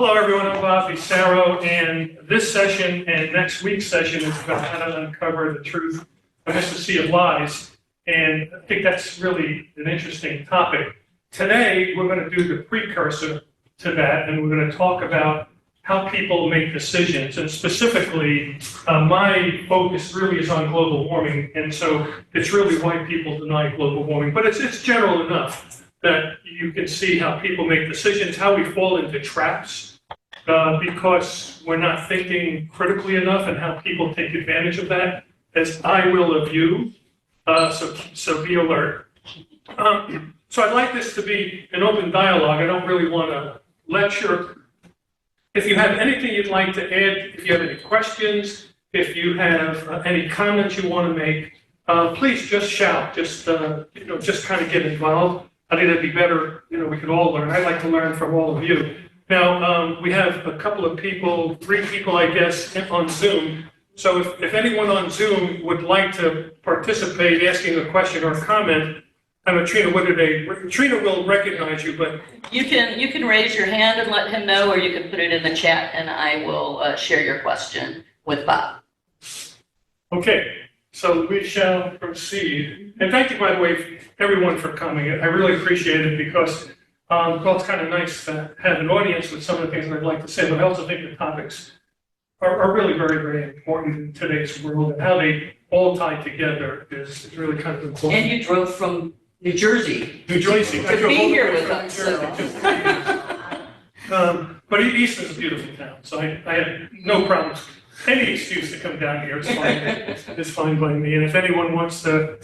Hello, everyone. I'm Bob Fisaro, and this session and next week's session is about how to uncover the truth amidst the sea of lies. And I think that's really an interesting topic. Today, we're going to do the precursor to that, and we're going to talk about how people make decisions. And specifically, my focus really is on global warming. And so it's really why people deny global warming. But it's general enough that you can see how people make decisions, how we fall into traps because we're not thinking critically enough, and how people take advantage of that, as I will of you. So be alert. So I'd like this to be an open dialogue. I don't really want to lecture. If you have anything you'd like to add, if you have any questions, if you have any comments you want to make, please just shout. Just kind of get involved. I think that'd be better. We could all learn. I'd like to learn from all of you. Now, we have a couple of people, 3 people, I guess, on Zoom. So if anyone on Zoom would like to participate, asking a question or a comment, I know, Trina, Trina will recognize you, but... You can raise your hand and let him know, or you can put it in the chat, and I will share your question with Bob. Okay, so we shall proceed. And thank you, by the way, everyone, for coming. I really appreciate it because, it's kind of nice to have an audience with some of the things that I'd like to say, but I also think the topics are really very, very important in today's world, and how they all tie together is really kind of important. And you drove from New Jersey. New Jersey. To be here with us. But Easton's a beautiful town, so I have no problems. Any excuse to come down here is fine. It's fine by me. And if anyone wants to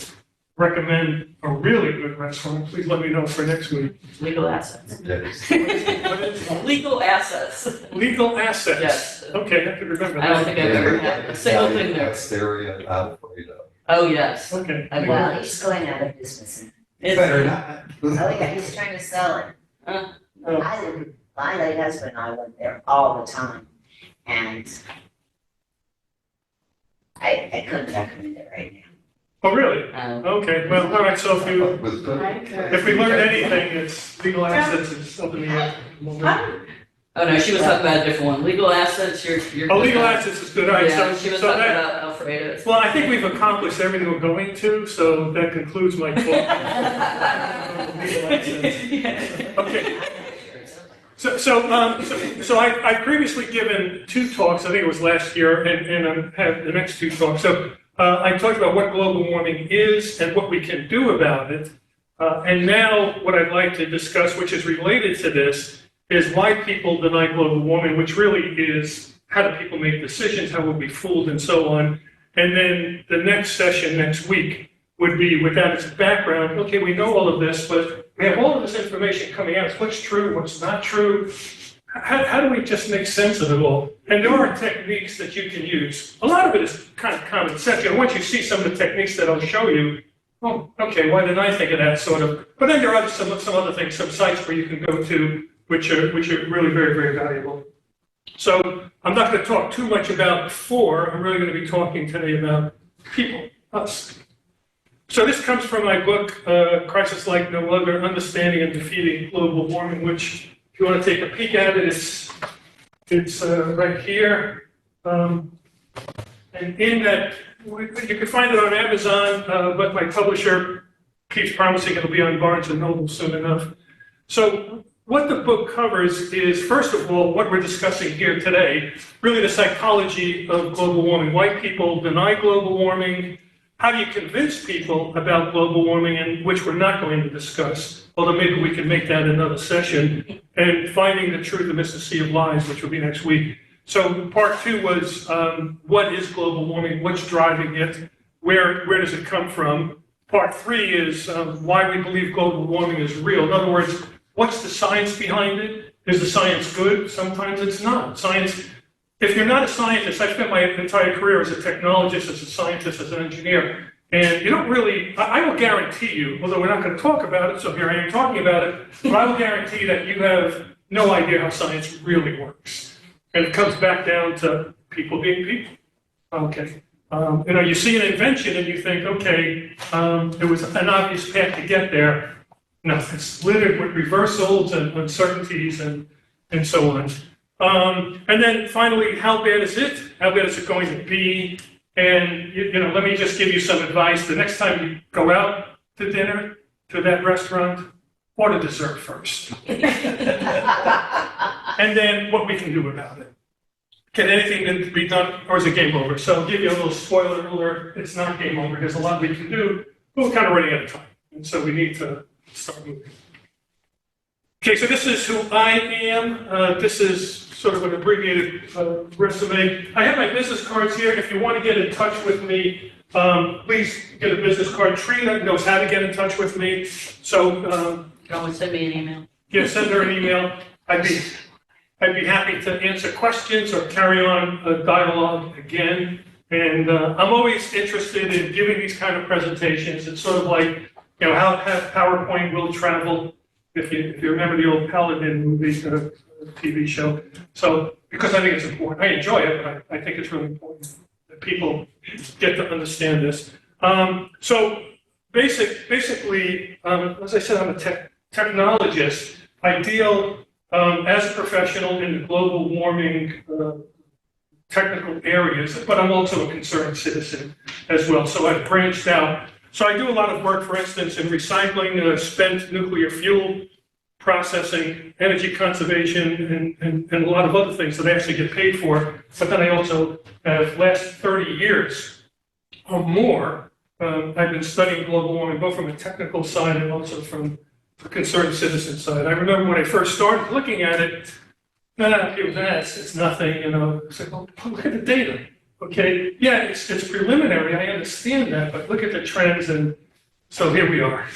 recommend a really good restaurant, please let me know for next week. Legal assets. What is it? Legal assets. Legal assets. Yes. Okay, I can remember I don't that. think I've ever had a single thing there. Stereo and Alfredo. Oh, yes. Okay. I Well, will. he's going out of business. Better not. Oh, yeah, he's trying to sell it. Uh, My late husband and I went there all the time, and I couldn't recommend it right now. Oh, really? um, Okay, well, all right, so Was good. if we learn anything, it's legal assets is up in the air. Oh, no, she was talking about a different one. Legal assets, you're. Oh, legal assets is good, all right, Yeah, so, she was so talking that, about Alfredo. well, I think we've accomplished everything we're going to, so that concludes my talk. Legal assets. Okay. So I've previously given 2 talks, I think it was last year, and I have the next 2 talks. So I talked about what global warming is and what we can do about it. And now what I'd like to discuss, which is related to this, is why people deny global warming, which really is how do people make decisions, how will we be fooled, and so on. And then the next session next week would be, with that as a background, okay, we know all of this, but we have all of this information coming out. What's true, what's not true? How do we just make sense of it all? And there are techniques that you can use. A lot of it is kind of common sense. Once you see some of the techniques that I'll show you, oh, okay, why didn't I think of that, sort of? But then there are some other things, some sites where you can go to, which are really very, very valuable. So I'm not going to talk too much about 4. I'm really going to be talking today about people, us. So this comes from my book, Crisis Like No Other, Understanding and Defeating Global Warming, which, if you want to take a peek at it, it's right here. And in that, you can find it on Amazon, but my publisher keeps promising it'll be on Barnes & Noble soon enough. So what the book covers is, first of all, what we're discussing here today, really the psychology of global warming, why people deny global warming, how do you convince people about global warming, and which we're not going to discuss, although maybe we can make that another session, and finding the truth amidst the sea of lies, which will be next week. So part 2 was what is global warming, what's driving it, where does it come from? Part 3 is why we believe global warming is real. In other words, what's the science behind it? Is the science good? Sometimes it's not. Science, if you're not a scientist, I spent my entire career as a technologist, as a scientist, as an engineer, and you don't really, I will guarantee you, although we're not going to talk about it, so here I am talking about it, but I will guarantee that you have no idea how science really works. And it comes back down to people being people. Okay. You see an invention and you think, okay, there was an obvious path to get there. No, it's littered with reversals and uncertainties and so on. And then finally, how bad is it? How bad is it going to be? And, let me just give you some advice. The next time you go out to dinner, to that restaurant, order dessert first. And then what we can do about it. Can anything be done, or is it game over? So I'll give you a little spoiler alert. It's not game over. There's a lot we can do, but we're kind of running out of time. And so we need to start moving. Okay, so this is who I am. This is sort of an abbreviated resume. I have my business cards here. If you want to get in touch with me, please get a business card. Trina knows how to get in touch with me. So, Always send me an email. yeah, send her an email. I'd be happy to answer questions or carry on a dialogue again. And I'm always interested in giving these kind of presentations. It's sort of like, how PowerPoint will travel. If you remember the old Paladin movie, TV show. So, because I think it's important. I enjoy it, but I think it's really important that people get to understand this. So, basically, as I said, I'm a technologist. I deal as a professional in the global warming technical areas, but I'm also a concerned citizen as well. So I've branched out. So I do a lot of work, for instance, in recycling spent nuclear fuel, processing, energy conservation, and a lot of other things that I actually get paid for. But then I also have last 30 years or more, I've been studying global warming, both from a technical side and also from the concerned citizen side. I remember when I first started looking at it, it's nothing, It's like, well, look at the data. Okay, yeah, it's preliminary, I understand that, but look at the trends, and so here we are.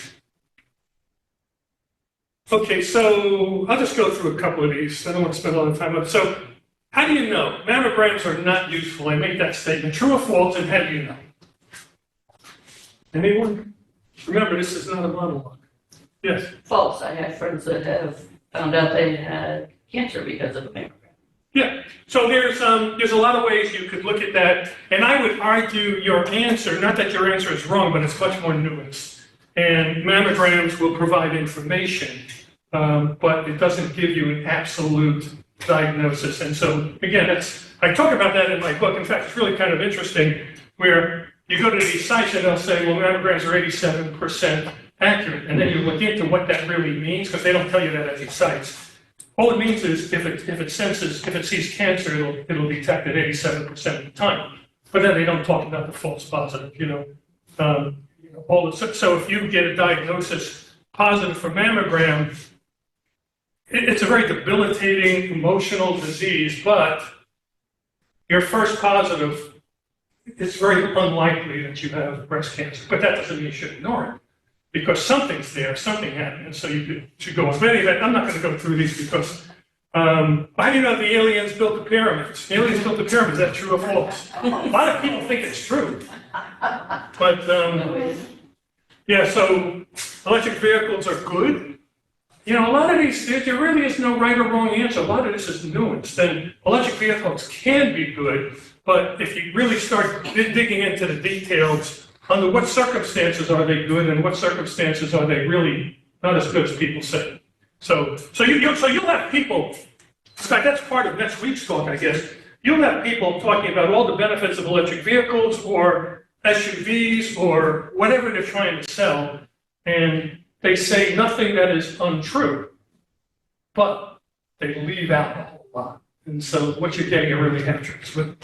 Okay, so I'll just go through a couple of these. I don't want to spend a lot of time on it. So, how do you know? Mammograms are not useful. I make that statement. True or false, and how do you know? Anyone? Remember, this is not a monologue. Yes? False. I have friends that have found out they had cancer because of a mammogram. Yeah, so there's a lot of ways you could look at that, and I would argue your answer, not that your answer is wrong, but it's much more nuanced. And mammograms will provide information, but it doesn't give you an absolute diagnosis. And so, again, I talk about that in my book. In fact, it's really kind of interesting where you go to these sites and they'll say, well, mammograms are 87% accurate. And then you look into what that really means, because they don't tell you that at these sites. All it means is if it sees cancer, it'll detect it 87% of the time. But then they don't talk about the false positive, So if you get a diagnosis positive for mammogram, it's a very debilitating emotional disease, but your first positive, it's very unlikely that you have breast cancer. But that doesn't mean you should ignore it, because something's there, something happened, and so you should go on. But anyway, I'm not going to go through these because how do you know the aliens built the pyramids? The aliens built the pyramids, is that true or false? A lot of people think it's true. But yeah, so electric vehicles are good. A lot of these, there really is no right or wrong answer. A lot of this is nuanced. And electric vehicles can be good, but if you really start digging into the details, under what circumstances are they good and what circumstances are they really not as good as people say? So you'll have people, in fact, that's part of next week's talk, I guess. You'll have people talking about all the benefits of electric vehicles or SUVs or whatever they're trying to sell, and they say nothing that is untrue, but they leave out a whole lot. And so what you're getting are really half-truths. But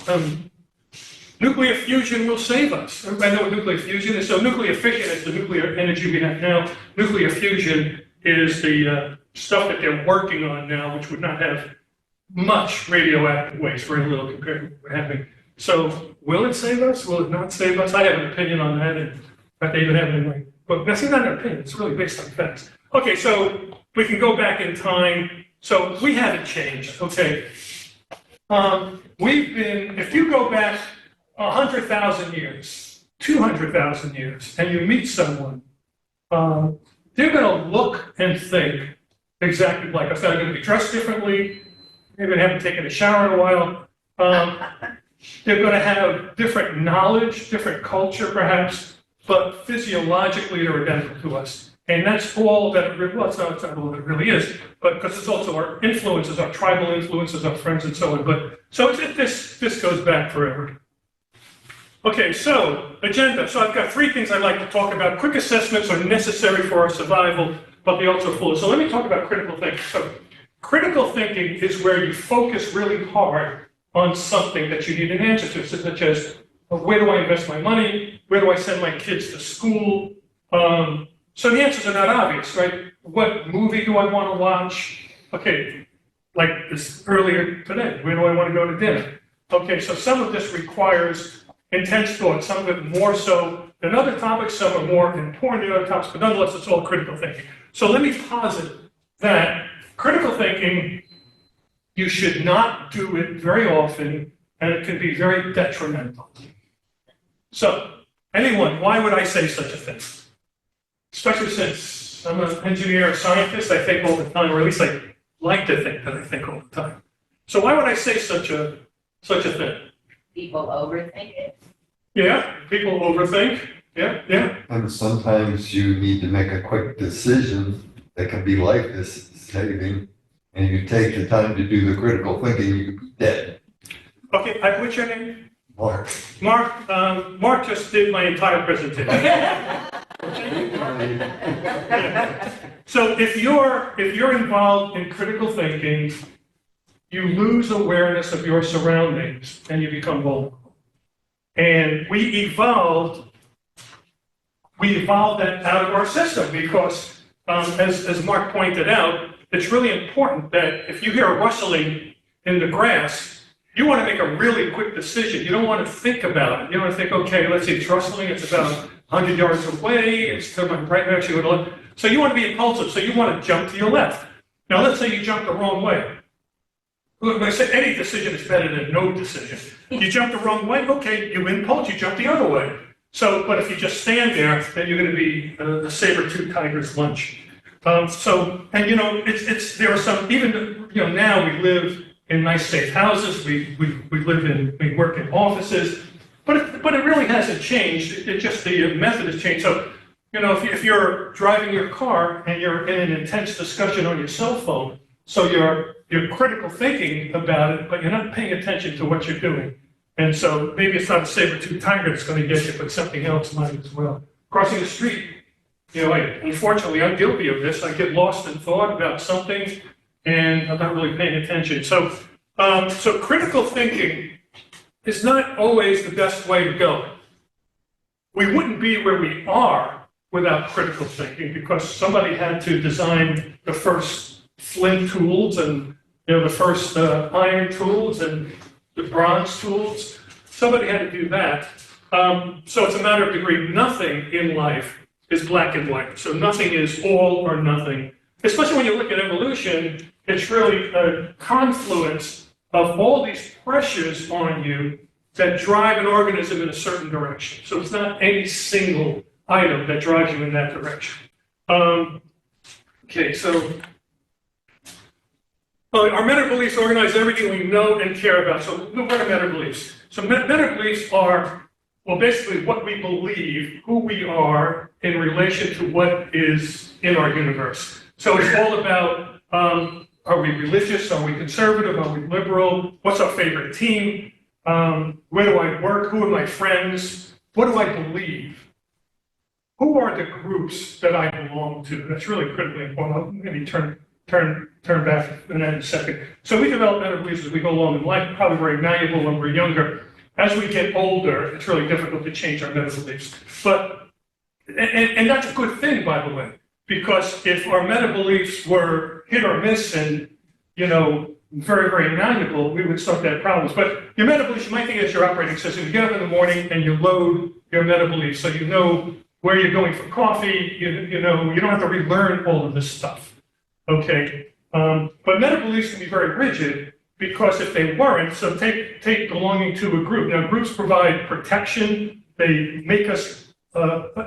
nuclear fusion will save us. Everybody know what nuclear fusion is? So nuclear fission is the nuclear energy we have now. Nuclear fusion is the stuff that they're working on now, which would not have much radioactive waste, very little compared to what we're having. So will it save us? Will it not save us? I have an opinion on that, and in fact, I even have it in my book. That's not an opinion. It's really based on facts. Okay, so we can go back in time. So we haven't changed. Okay. If you go back 100,000 years, 200,000 years, and you meet someone, they're going to look and think exactly like us. They're going to be dressed differently. Maybe they haven't taken a shower in a while. They're going to have different knowledge, different culture, perhaps, but physiologically they're identical to us. And that's all that it really, well, it's not all that it really is, but because it's also our influences, our tribal influences, our friends and so on. But so this goes back forever. Okay, so agenda. So I've got three things I'd like to talk about. Quick assessments are necessary for our survival, but they also full. So let me talk about critical thinking. So critical thinking is where you focus really hard on something that you need an answer to, such as where do I invest my money? Where do I send my kids to school? So the answers are not obvious, right? What movie do I want to watch? Okay, like this earlier today, where do I want to go to dinner? Okay, so some of this requires intense thought, some of it more so than other topics, some are more important than other topics, but nonetheless, it's all critical thinking. So let me posit that critical thinking, you should not do it very often, and it can be very detrimental. So, anyone, why would I say such a thing? Especially since I'm an engineer or scientist, I think all the time, or at least I like to think that I think all the time. So why would I say such a thing? People overthink it. Yeah, people overthink. Yeah. And sometimes you need to make a quick decision that can be life saving, and you take the time to do the critical thinking, you could be dead. Okay, what's your name? Mark. Mark just did my entire presentation. So if you're involved in critical thinking, you lose awareness of your surroundings and you become vulnerable. And we evolved that out of our system because, as Mark pointed out, it's really important that if you hear a rustling in the grass, you want to make a really quick decision. You don't want to think about it. You don't want to think, okay, let's see, it's rustling, it's about 100 yards away, it's to my right, actually, to the left. So you want to be impulsive, so you want to jump to your left. Now, let's say you jump the wrong way. When I say any decision is better than no decision. You jump the wrong way, okay, you impulse, you jump the other way. So, but if you just stand there, then you're going to be a saber-toothed tiger's lunch. And there are some, even, now we live in nice, safe houses, we work in offices, but it really hasn't changed. It just, the method has changed. So, if you're driving your car and you're in an intense discussion on your cell phone, so you're critical thinking about it, but you're not paying attention to what you're doing. And so maybe it's not a saber-toothed tiger that's going to get you, but something else might as well. Crossing the street, unfortunately, I'm guilty of this. I get lost in thought about something, and I'm not really paying attention. So critical thinking is not always the best way to go. We wouldn't be where we are without critical thinking because somebody had to design the first flint tools and the first iron tools and the bronze tools. Somebody had to do that. So it's a matter of degree. Nothing in life is black and white. So nothing is all or nothing. Especially when you look at evolution, it's really a confluence of all these pressures on you that drive an organism in a certain direction. So it's not any single item that drives you in that direction. Okay, so our meta beliefs organize everything we know and care about. So what are meta beliefs? So meta beliefs are, well, basically what we believe, who we are in relation to what is in our universe. So it's all about, are we religious? Are we conservative? Are we liberal? What's our favorite team? Where do I work? Who are my friends? What do I believe? Who are the groups that I belong to? That's really critically important. I'm going to turn back in a second. So we develop meta beliefs as we go along in life, probably very valuable when we're younger. As we get older, it's really difficult to change our meta beliefs. But, and that's a good thing, by the way, because if our meta beliefs were hit or miss and, very, very malleable, we would start to have problems. But your meta beliefs, you might think it's your operating system. You get up in the morning and you load your meta beliefs so you know where you're going for coffee, you don't have to relearn all of this stuff. Okay, but meta beliefs can be very rigid because if they weren't, so take belonging to a group. Now, groups provide protection. They make us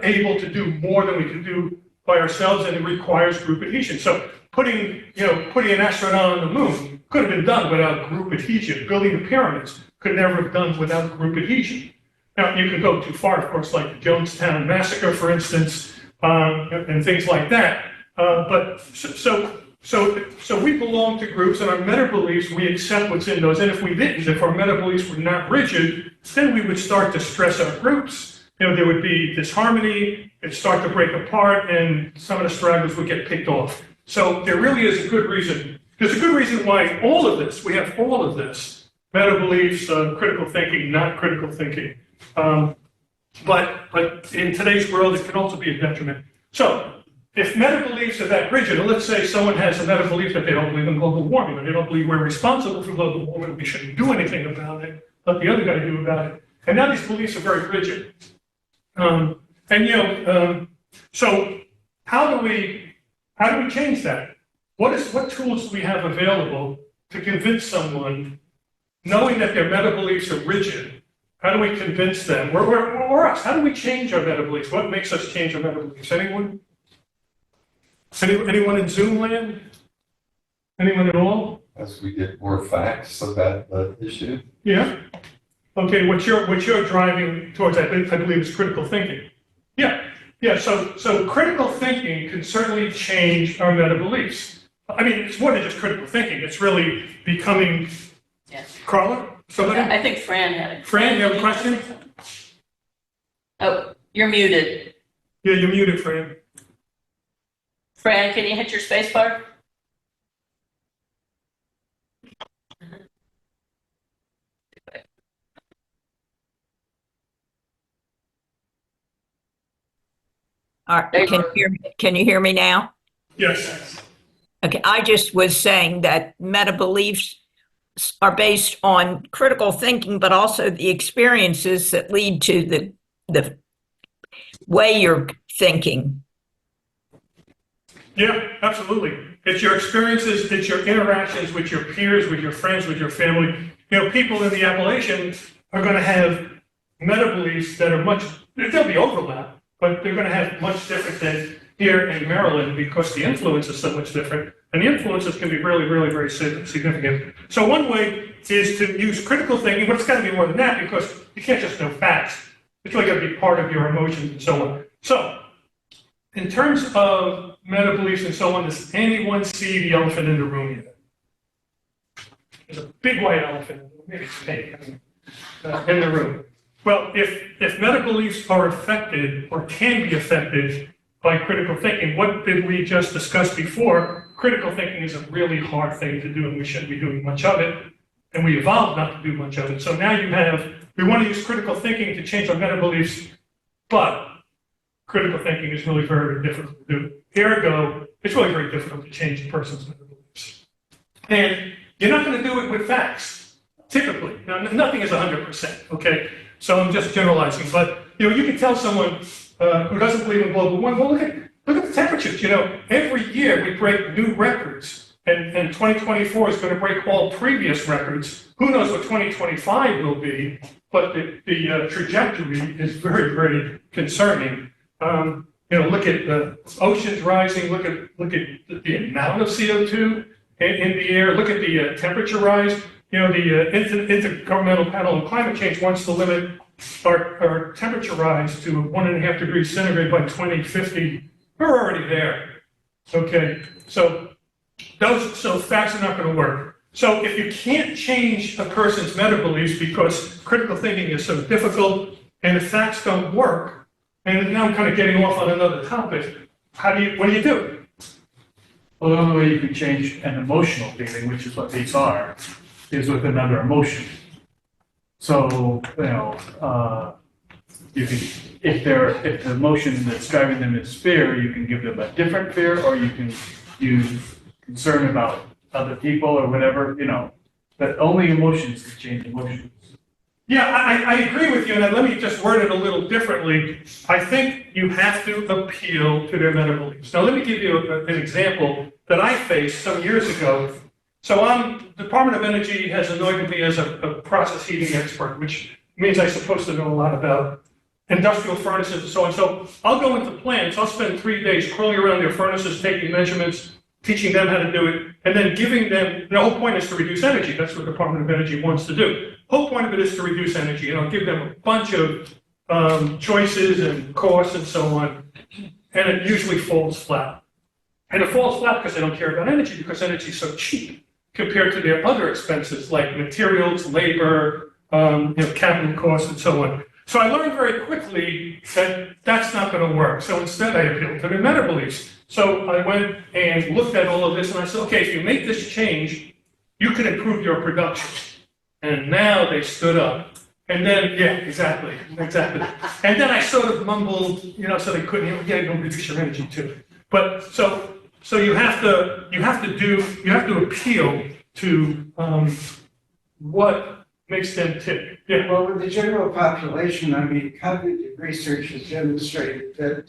able to do more than we can do by ourselves, and it requires group adhesion. So putting an astronaut on the moon could have been done without group adhesion. Building the pyramids could never have done without group adhesion. Now, you could go too far, of course, like the Jonestown Massacre, for instance, and things like that. But so we belong to groups, and our meta beliefs, we accept what's in those. And if we didn't, if our meta beliefs were not rigid, then we would start to stress our groups. There would be disharmony, it'd start to break apart, and some of the stragglers would get picked off. So there really is a good reason. There's a good reason why all of this, we have all of this, meta beliefs, critical thinking, not critical thinking. But in today's world, it can also be a detriment. So if meta beliefs are that rigid, and let's say someone has a meta belief that they don't believe in global warming, or they don't believe we're responsible for global warming, we shouldn't do anything about it, let the other guy do about it. And now these beliefs are very rigid. So how do we change that? What tools do we have available to convince someone, knowing that their meta beliefs are rigid? How do we convince them, or us? How do we change our meta beliefs? What makes us change our meta beliefs? Anyone? Anyone in Zoom land? Anyone at all? As we get more facts about the issue. Yeah. Okay. What you're driving towards, I believe, is critical thinking. Yeah. Yeah. So critical thinking can certainly change our meta beliefs. I mean, it's more than just critical thinking. It's really becoming. Yes. Carla, somebody. I think Fran had it. Fran, you have a question? Oh, you're muted. Yeah, you're muted, Fran. Fran, can you hit your space bar? All right, can you hear me now? Yes. Okay, I just was saying that meta beliefs are based on critical thinking, but also the experiences that lead to the way you're thinking. Yeah, absolutely. It's your experiences, it's your interactions with your peers, with your friends, with your family. People in the Appalachians are going to have meta beliefs that are there'll be overlap, but they're going to have much different than here in Maryland because the influence is so much different. And the influences can be really, really very significant. So one way is to use critical thinking, but it's got to be more than that because you can't just know facts. It's really got to be part of your emotions and so on. So in terms of meta beliefs and so on, does anyone see the elephant in the room yet? There's a big white elephant, maybe it's pink, in the room. Well, if meta beliefs are affected or can be affected by critical thinking, what did we just discuss before? Critical thinking is a really hard thing to do, and we shouldn't be doing much of it. And we evolved not to do much of it. So now we want to use critical thinking to change our meta beliefs, but critical thinking is really very, very difficult to do. Ergo, it's really very difficult to change a person's meta beliefs. And you're not going to do it with facts, typically. Now, nothing is 100%, okay? So I'm just generalizing. But, you can tell someone who doesn't believe in global warming, well, look at the temperatures. Every year we break new records. And 2024 is going to break all previous records. Who knows what 2025 will be, but the trajectory is very, very concerning. Look at the oceans rising, look at the amount of CO2 in the air, look at the temperature rise. The Intergovernmental Panel on Climate Change wants to limit our temperature rise to 1.5 degrees centigrade by 2050. We're already there. Okay, so facts are not going to work. So if you can't change a person's meta beliefs because critical thinking is so difficult, and if facts don't work, and now I'm kind of getting off on another topic, what do you do? Well, the only way you can change an emotional feeling, which is what these are, is with another emotion. So, you can, if the emotion that's driving them is fear, you can give them a different fear, or you can use concern about other people or whatever, but only emotions can change emotions. Yeah, I agree with you, and let me just word it a little differently. I think you have to appeal to their meta beliefs. Now, let me give you an example that I faced some years ago. So Department of Energy has anointed me as a process heating expert, which means I'm supposed to know a lot about industrial furnaces and so on. So I'll go into plants, I'll spend 3 days crawling around their furnaces, taking measurements, teaching them how to do it, and then giving them, the whole point is to reduce energy. That's what the Department of Energy wants to do. The whole point of it is to reduce energy, and I'll give them a bunch of choices and costs and so on. and it usually falls flat. And it falls flat because they don't care about energy, because energy is so cheap compared to their other expenses like materials, labor, capital costs, and so on. So I learned very quickly that that's not going to work. So instead, I appealed to the meta beliefs. So I went and looked at all of this, and I said, okay, if you make this change, you can improve your production. And now they stood up. And then, yeah, exactly. And then I sort of mumbled, so they couldn't, don't reduce your energy too. But so you have to appeal to what makes them tick. Yeah. Well, with the general population, I mean, cognitive research has demonstrated that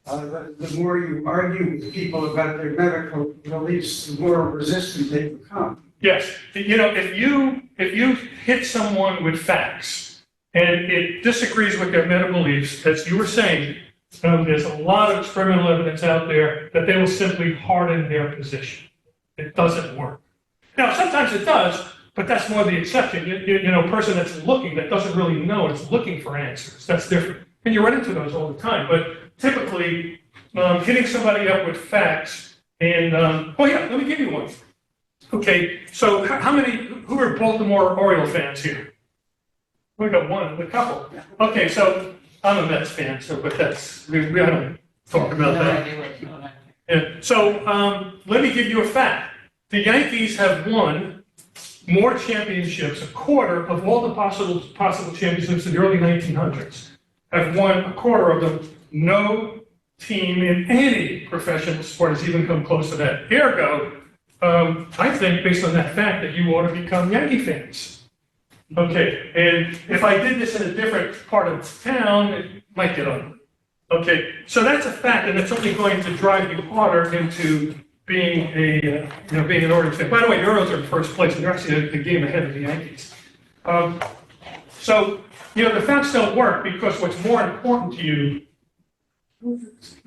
the more you argue with people about their medical beliefs, the more resistant they become. Yes, if you hit someone with facts and it disagrees with their meta beliefs, as you were saying, there's a lot of experimental evidence out there that they will simply harden their position. It doesn't work. Now, sometimes it does, but that's more the exception. A person that's looking, that doesn't really know, is looking for answers. That's different. And you run into those all the time. But typically, hitting somebody up with facts and, let me give you one. Okay, so who are Baltimore Oriole fans here? We got one, a couple. Okay, so I'm a Mets fan, but we don't talk about that. Yeah. So let me give you a fact. The Yankees have won more championships, a quarter of all the possible championships in the early 1900s. Have won a quarter of them. No team in any professional sport has even come close to that. Ergo, I think, based on that fact, that you ought to become Yankee fans. Okay, and if I did this in a different part of town, it might get ugly. Okay, so that's a fact, and it's only going to drive you harder into being being an Orioles fan. By the way, the Orioles are in first place, and they're actually a game ahead of the Yankees. So the facts don't work because what's more important to you,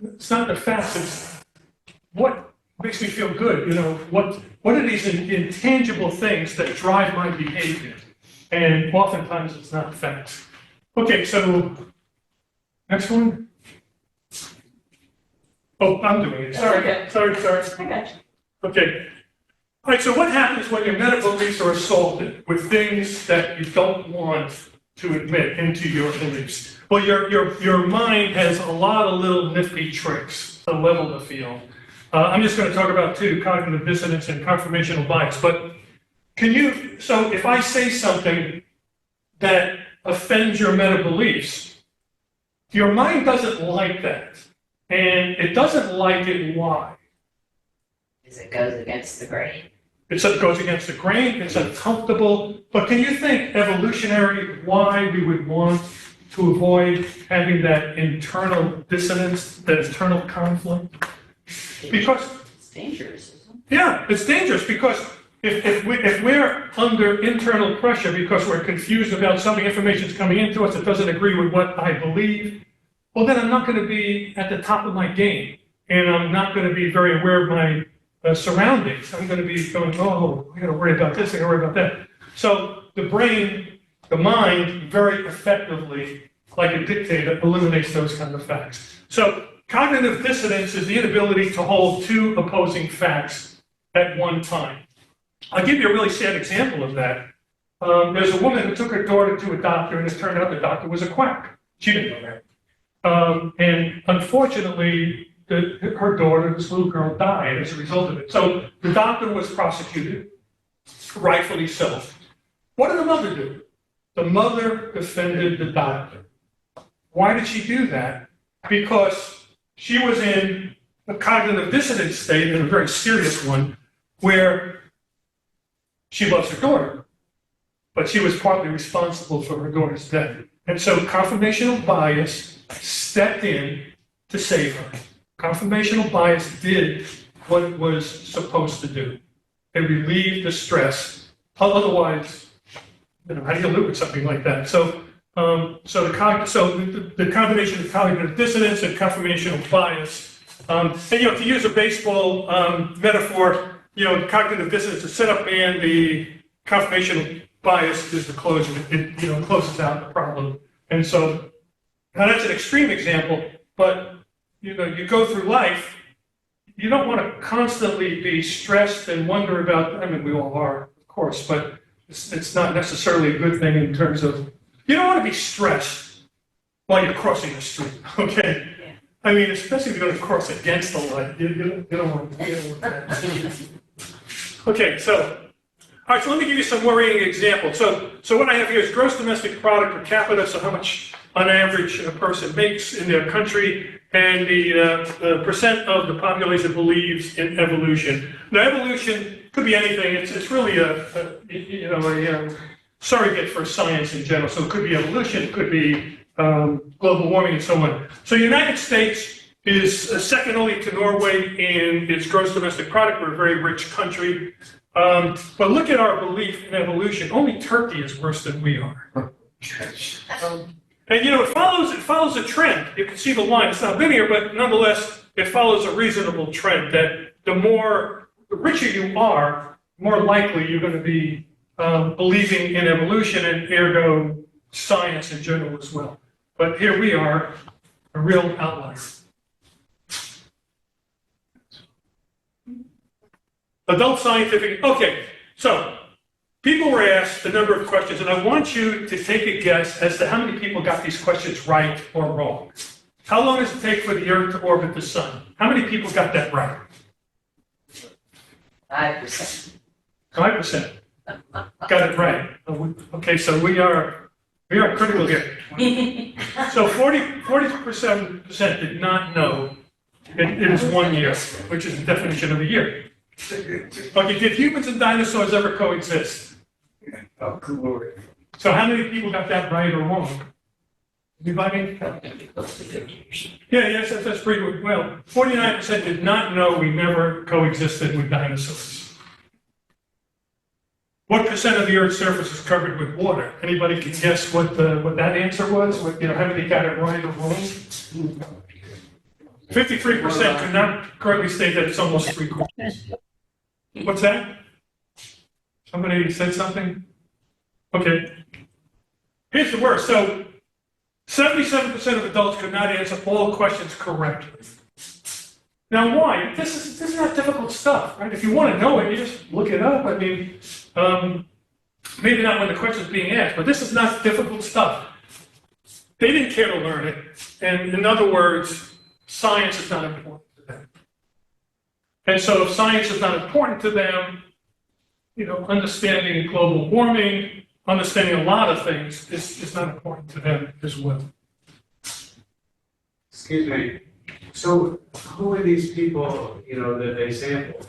it's not the facts, it's what makes me feel good. What are these intangible things that drive my behavior? And oftentimes it's not facts. Okay, so next one. Oh, I'm doing it. Sorry. Okay. Sorry. I got you. Okay. All right, so what happens when your meta beliefs are assaulted with things that you don't want to admit into your beliefs? Well, your mind has a lot of little nifty tricks to level the field. I'm just going to talk about two, cognitive dissonance and confirmational bias. But so if I say something that offends your meta beliefs, your mind doesn't like that. And it doesn't like it, why? Because it goes against the grain. It goes against the grain, it's uncomfortable. But can you think evolutionary why we would want to avoid having that internal dissonance, that internal conflict? Because It's dangerous, isn't yeah, it's dangerous because if we're under internal pressure because we're confused about something, information's coming into us that doesn't agree with what I believe, well, then I'm not going to be at the top of my game, and I'm not going to be very aware of my surroundings. I'm going to be going, oh, I got to worry about this, I got to worry about that. So the brain, the mind, very effectively, like a dictator, eliminates those kind of facts. So cognitive dissonance is the inability to hold two opposing facts at one time. I'll give you a really sad example of that. There's a woman who took her daughter to a doctor, and it turned out the doctor was a quack. She didn't know that. And unfortunately, her daughter, this little girl, died as a result of it. So the doctor was prosecuted, rightfully so. What did the mother do? The mother defended the doctor. Why did she do that? Because she was in a cognitive dissonance state, and a very serious one, where she loves her daughter, but she was partly responsible for her daughter's death. And so confirmational bias stepped in to save her. Confirmational bias did what it was supposed to do. It relieved the stress. Otherwise, how do you live with something like that? So the combination of cognitive dissonance and confirmational bias, and to use a baseball metaphor, cognitive dissonance is set up man, the confirmational bias is the closer. It closes out the problem. And so now that's an extreme example, but you go through life, you don't want to constantly be stressed and wonder about, I mean, we all are, of course, but it's not necessarily a good thing in terms of, you don't want to be stressed while you're crossing the street, okay? Yeah. I mean, especially if you're going to cross against the light, you don't want that. Okay, so, all right, so let me give you some worrying examples. So what I have here is gross domestic product per capita, so how much on average a person makes in their country, and the percent of the population believes in evolution. Now, evolution could be anything. It's really a surrogate for science in general. So it could be evolution, it could be global warming, and so on. So the United States is second only to Norway in its gross domestic product. We're a very rich country. But look at our belief in evolution. Only Turkey is worse than we are. And it follows a trend. You can see the line. It's not linear, but nonetheless, it follows a reasonable trend that the richer you are, more likely you're going to be believing in evolution and ergo science in general as well. But here we are, a real outlier. Adult scientific, okay, so people were asked a number of questions, and I want you to take a guess as to how many people got these questions right or wrong. How long does it take for the Earth to orbit the sun? How many people got that right? 5%. 5%. Got it right. Okay, so we are critical here. So 40% did not know it is 1 year, which is the definition of a year. Okay, did humans and dinosaurs ever coexist? Oh, glory. So how many people got that right or wrong? Anybody? Yeah, yes, that's pretty good. Well, 49% did not know we never coexisted with dinosaurs. What percent of the Earth's surface is covered with water? Anybody can guess what that answer was? How many got it right or wrong? 53% could not correctly state that it's almost 3/4. What's that? Somebody said something? Okay. Here's the worst. So 77% of adults could not answer all questions correctly. Now, why? This is not difficult stuff, right? If you want to know it, you just look it up. I mean, maybe not when the question's being asked, but this is not difficult stuff. They didn't care to learn it. And in other words, science is not important to them. And so if science is not important to them, understanding global warming, understanding a lot of things is not important to them as well. Excuse me, so who are these people, that they sampled?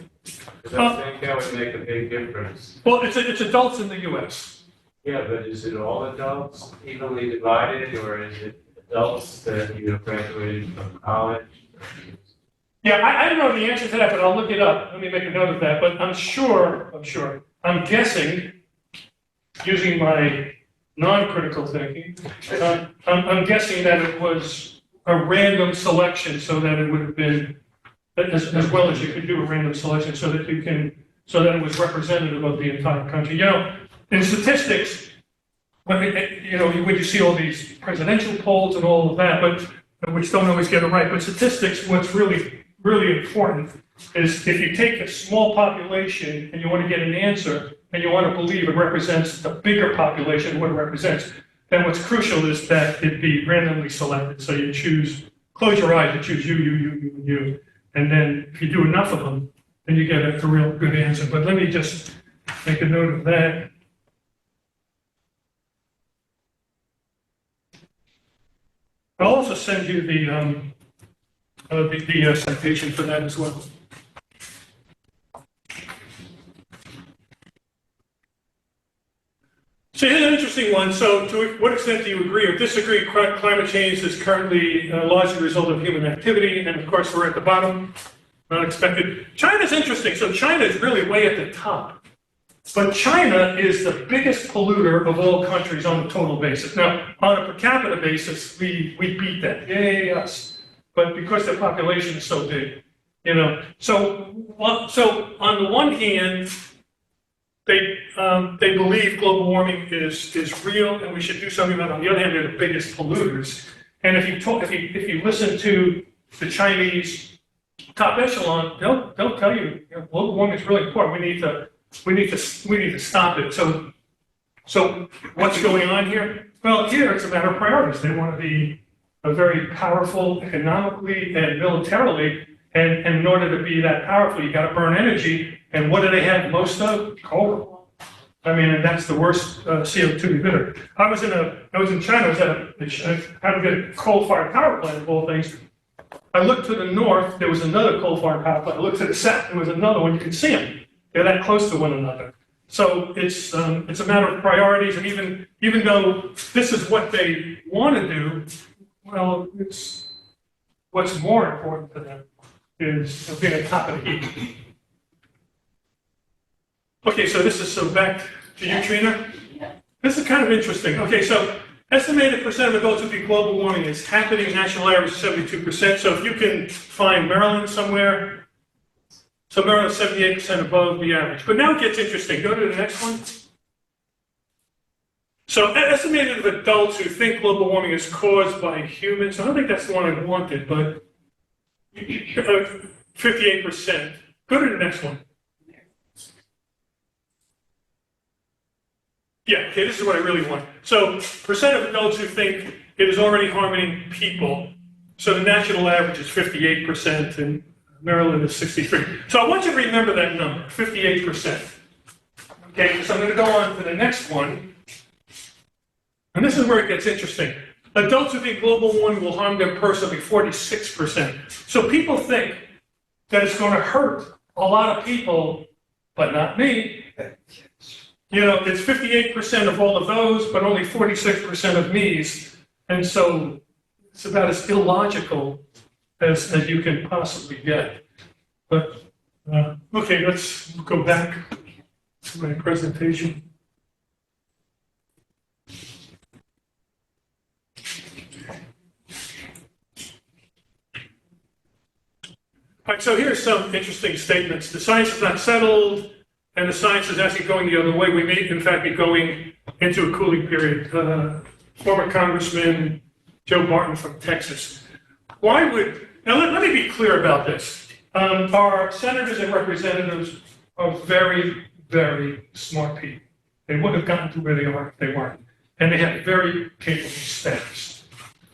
Because I think that would make a big difference. Well, it's adults in the U.S. Yeah, but is it all adults evenly divided, or is it adults that, graduated from college? Yeah, I don't know the answer to that, but I'll look it up. Let me make a note of that. But I'm guessing, using my non-critical thinking, I'm guessing that it was a random selection, so that it would have been, as well as you could do a random selection, so that it was representative of the entire country. In statistics, when you see all these presidential polls and all of that, but which don't always get it right. But statistics, what's really important is if you take a small population and you want to get an answer and you want to believe it represents the bigger population, what it represents, then what's crucial is that it be randomly selected. So you close your eyes, you choose you. And then if you do enough of them, then you get a real good answer. But let me just make a note of that. I'll also send you the citation for that as well. So here's an interesting one. So to what extent do you agree or disagree climate change is currently largely a result of human activity? And of course, we're at the bottom, unexpected. China's interesting. So China is really way at the top. But China is the biggest polluter of all countries on a total basis. Now, on a per capita basis, we beat that. Yay, us. But because their population is so big, So on the one hand, they believe global warming is real and we should do something about it. On the other hand, they're the biggest polluters. And if you listen to the Chinese top echelon, they'll tell you, global warming is really important. We need to stop it. So what's going on here? Well, here it's a matter of priorities. They want to be a very powerful economically and militarily. And in order to be that powerful, you got to burn energy. And what do they have most of? Coal. I mean, and that's the worst CO2 emitter. I was in China. I was at a coal-fired power plant of all things. I looked to the north. There was another coal-fired power plant. I looked to the south. There was another one. You could see them. They're that close to one another. So it's a matter of priorities. And even though this is what they want to do, well, it's what's more important to them is being at the top of the heap. Okay, so back to you, Trina. Yeah. This is kind of interesting. Okay, so estimated percent of adults who think global warming is happening, national average is 72%. So if you can find Maryland somewhere, so Maryland is 78% above the average. But now it gets interesting. Go to the next one. So estimated of adults who think global warming is caused by humans. I don't think that's the one I wanted, but 58%. Go to the next one. Yeah, okay, this is what I really want. So percent of adults who think it is already harming people. So the national average is 58% and Maryland is 63%. So I want you to remember that number, 58%. Okay, so I'm going to go on to the next one. And this is where it gets interesting. Adults who think global warming will harm them personally, 46%. So people think that it's going to hurt a lot of people, but not me. You know, it's 58% of all of those, but only 46% of me's. And so it's about as illogical as you can possibly get. But, okay, let's go back to my presentation. All right, so here's some interesting statements. The science is not settled, and the science is actually going the other way. We may, in fact, be going into a cooling period. Former Congressman Joe Barton from Texas. Now let me be clear about this. Our senators and representatives are very, very smart people. They wouldn't have gotten to where they are if they weren't. And they have very capable staffs.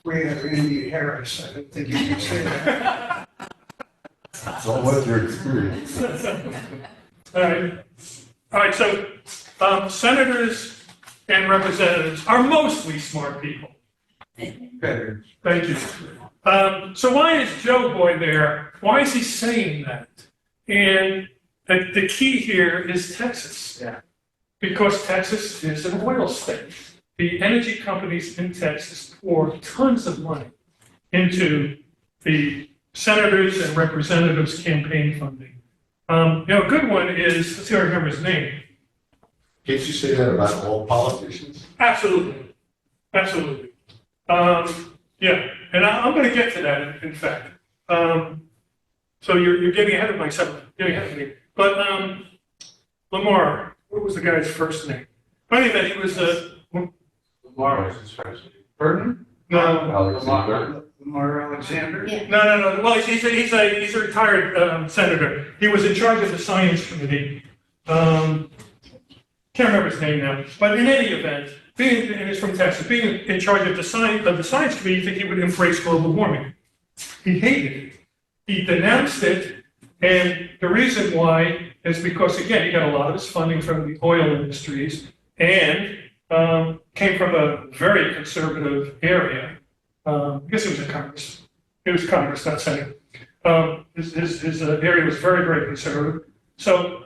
We have Andy Harris. I don't think you can say that. So what's your experience? All right, so senators and representatives are mostly smart people. Okay. Thank you. So why is Joe Boy there? Why is he saying that? And the key here is Texas. Yeah. Because Texas is an oil state. The energy companies in Texas pour tons of money into the senators and representatives' campaign funding. A good one is, let's see if I remember his name. Can't you say that about all politicians? Absolutely. Yeah, and I'm going to get to that, in fact. So you're getting ahead of myself, getting ahead of me. But Lamar, what was the guy's first name? Funny that he was Lamar was his first name. Burton? no, Alexander. Lamar Alexander? Yeah. no. Well, he's a retired senator. He was in charge of the science committee. Can't remember his name now. But in any event, and he's from Texas, being in charge of the science committee, you think he would embrace global warming. He hated it. He denounced it, and the reason why is because, again, he got a lot of his funding from the oil industries and came from a very conservative area. I guess it was in Congress. It was Congress, not Senate. His area was very, very conservative. So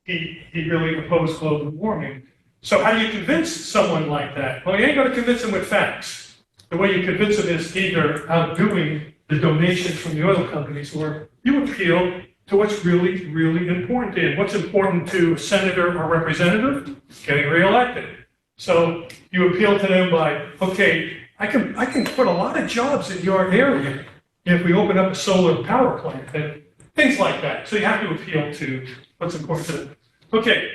he really opposed global warming. So how do you convince someone like that? Well, you ain't going to convince them with facts. The way you convince them is either outdoing the donations from the oil companies, or you appeal to what's really, really important to you. What's important to a senator or representative? Getting reelected. So you appeal to them by, okay, I can put a lot of jobs in your area if we open up a solar power plant and things like that. So you have to appeal to what's important to them. Okay.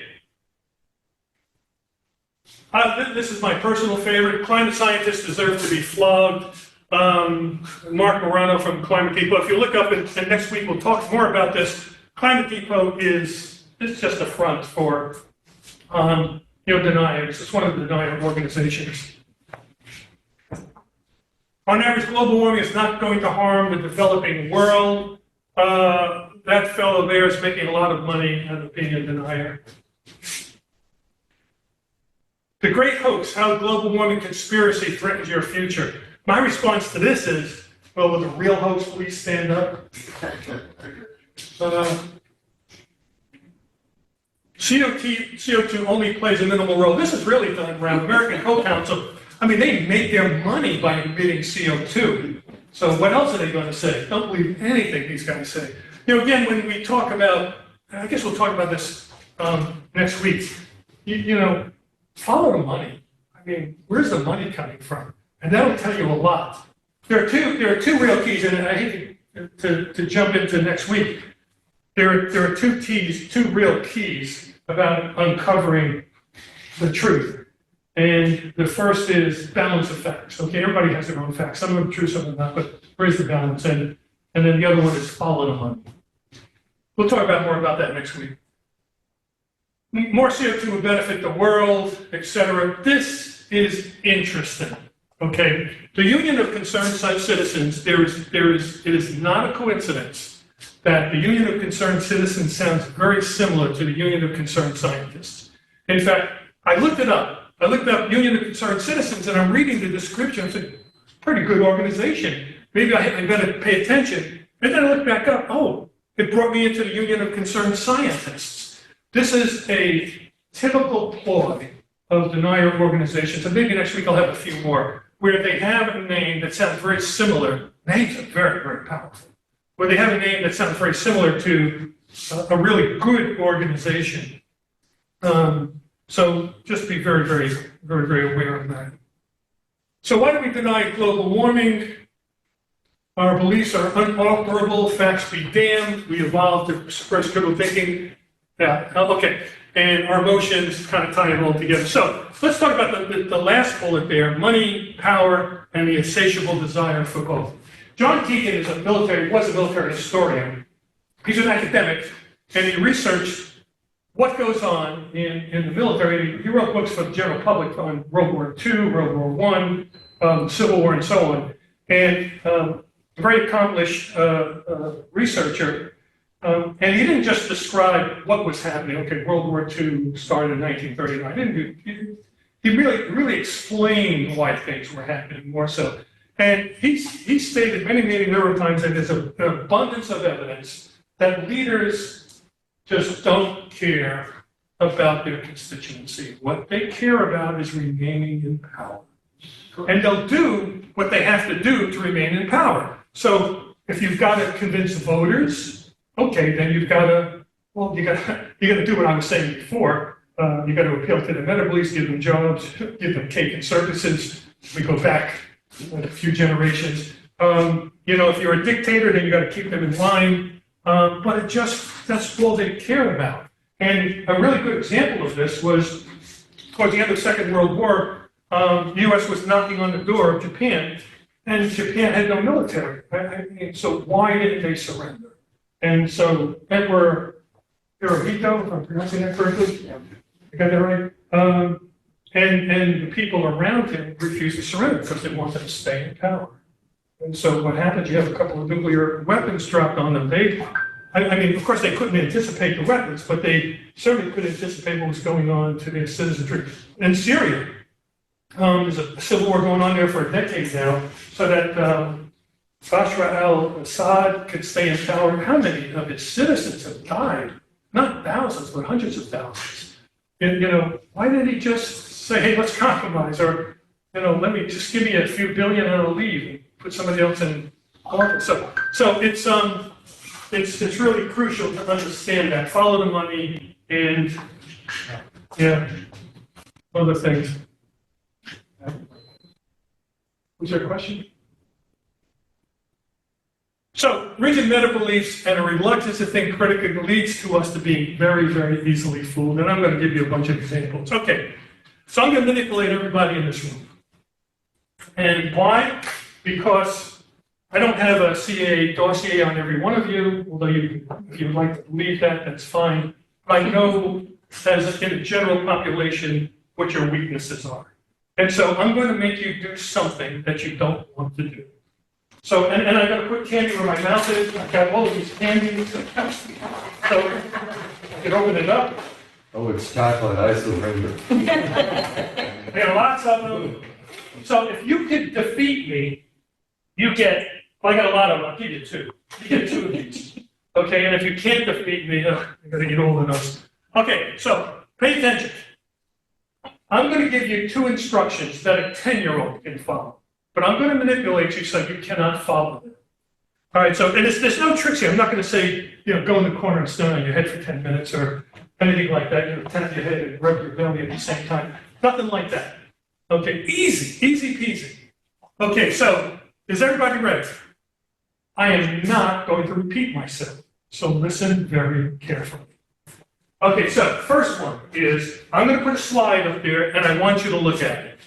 This is my personal favorite. Climate scientists deserve to be flogged. Mark Morano from Climate Depot. If you look up, and next week we'll talk more about this. Climate Depot is just a front for, deniers. It's one of the denier organizations. On average, global warming is not going to harm the developing world. That fellow there is making a lot of money out of being a denier. The great hoax, how global warming conspiracy threatens your future. My response to this is, well, will the real hoax please stand up? CO2 only plays a minimal role. This is really done around American Coal Council. I mean, they make their money by emitting CO2. So what else are they going to say? Don't believe anything these guys say. Again, when we talk about, I guess we'll talk about this next week, follow the money. I mean, where's the money coming from? And that'll tell you a lot. There are two real keys, and I hate to jump into next week. There are two real keys about uncovering the truth. And the first is balance of facts. Okay, everybody has their own facts. Some of them are true, some of them not, but where's the balance? And then the other one is follow the money. We'll talk more about that next week. More CO2 will benefit the world, etc. This is interesting. Okay, the Union of Concerned Citizens. It is not a coincidence that the Union of Concerned Citizens sounds very similar to the Union of Concerned Scientists. In fact, I looked it up. I looked up Union of Concerned Citizens, and I'm reading the description. I said, pretty good organization. Maybe I better pay attention. And then I looked back up. Oh, it brought me into the Union of Concerned Scientists. This is a typical ploy of denier organizations, and maybe next week I'll have a few more, where they have a name that sounds very similar. Names are very, very powerful. Where they have a name that sounds very similar to a really good organization. So just be very, very, very, very aware of that. So why do we deny global warming? Our beliefs are unalterable, facts be damned. We evolved to suppress critical thinking. Yeah, okay. And our emotions kind of tie it all together. So let's talk about the last bullet there, money, power, and the insatiable desire for both. John Keegan was a military historian. He's an academic, and he researched what goes on in the military. He wrote books for the general public on World War II, World War I, Civil War, and so on. And a very accomplished researcher. And he didn't just describe what was happening. Okay, World War II started in 1939. He really explained why things were happening more so. And he stated many number of times that there's an abundance of evidence that leaders just don't care about their constituency. What they care about is remaining in power. And they'll do what they have to do to remain in power. So if you've got to convince voters, okay, then you got to do what I was saying before. You got to appeal to the men-of-beliefs, give them jobs, give them cake and circuses. We go back a few generations. If you're a dictator, then you got to keep them in line. But that's all they care about. And a really good example of this was towards the end of the Second World War, the U.S. was knocking on the door of Japan, and Japan had no military. So why didn't they surrender? And so Emperor Hirohito, if I'm pronouncing that correctly, I got that right? And the people around him refused to surrender because they wanted to stay in power. And so what happened, you have a couple of nuclear weapons dropped on them. Of course, they couldn't anticipate the weapons, but they certainly could anticipate what was going on to their citizenry. In Syria, there's a civil war going on there for a decade now, so that Bashar al-Assad could stay in power. How many of its citizens have died? Not thousands, but hundreds of thousands. And, why didn't he just say, hey, let's compromise, or, let me just give me a few billion and I'll leave and put somebody else in office. So it's really crucial to understand that. Follow the money and, other things. Was there a question? So, rigid meta-beliefs and a reluctance to think critically leads to us to being very, very easily fooled. And I'm going to give you a bunch of examples. Okay, so I'm going to manipulate everybody in this room. And why? because I don't have a CAA dossier on every one of you, although if you would like to believe that, that's fine. But I know as in a general population what your weaknesses are. And so I'm going to make you do something that you don't want to do. So, and I got to put candy where my mouth is. I've got all of these candies. So I can open it up. Oh, it's chocolate, I surrender. I got lots of them. So if you can defeat me, you get, well, I got a lot of them, I'll give you two. You get two of these. Okay, and if you can't defeat me, I gotta eat all of those. Okay, so pay attention. I'm gonna give you two instructions that a 10-year-old can follow, but I'm gonna manipulate you so you cannot follow them. All right, so, and there's no tricks here. I'm not gonna say, go in the corner and stand on your head for 10 minutes or anything like that, tap your head and rub your belly at the same time. Nothing like that. Okay, easy peasy. Okay, so is everybody ready? I am not going to repeat myself, so listen very carefully. Okay, so first one is, I'm going to put a slide up there and I want you to look at it.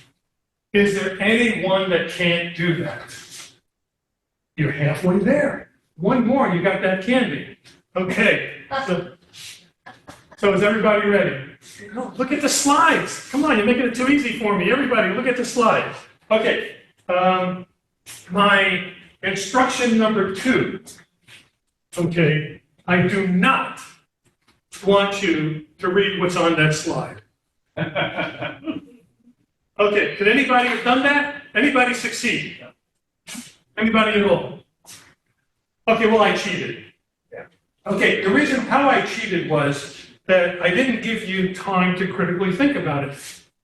Is there anyone that can't do that? You're halfway there. One more, you got that candy. Okay, so is everybody ready? No, look at the slides. Come on, you're making it too easy for me. Everybody, look at the slides. Okay, my instruction number 2. Okay, I do not want you to read what's on that slide. Okay, did anybody have done that? Anybody succeed? Anybody at all? Okay, well, I cheated. Okay, the reason how I cheated was that I didn't give you time to critically think about it.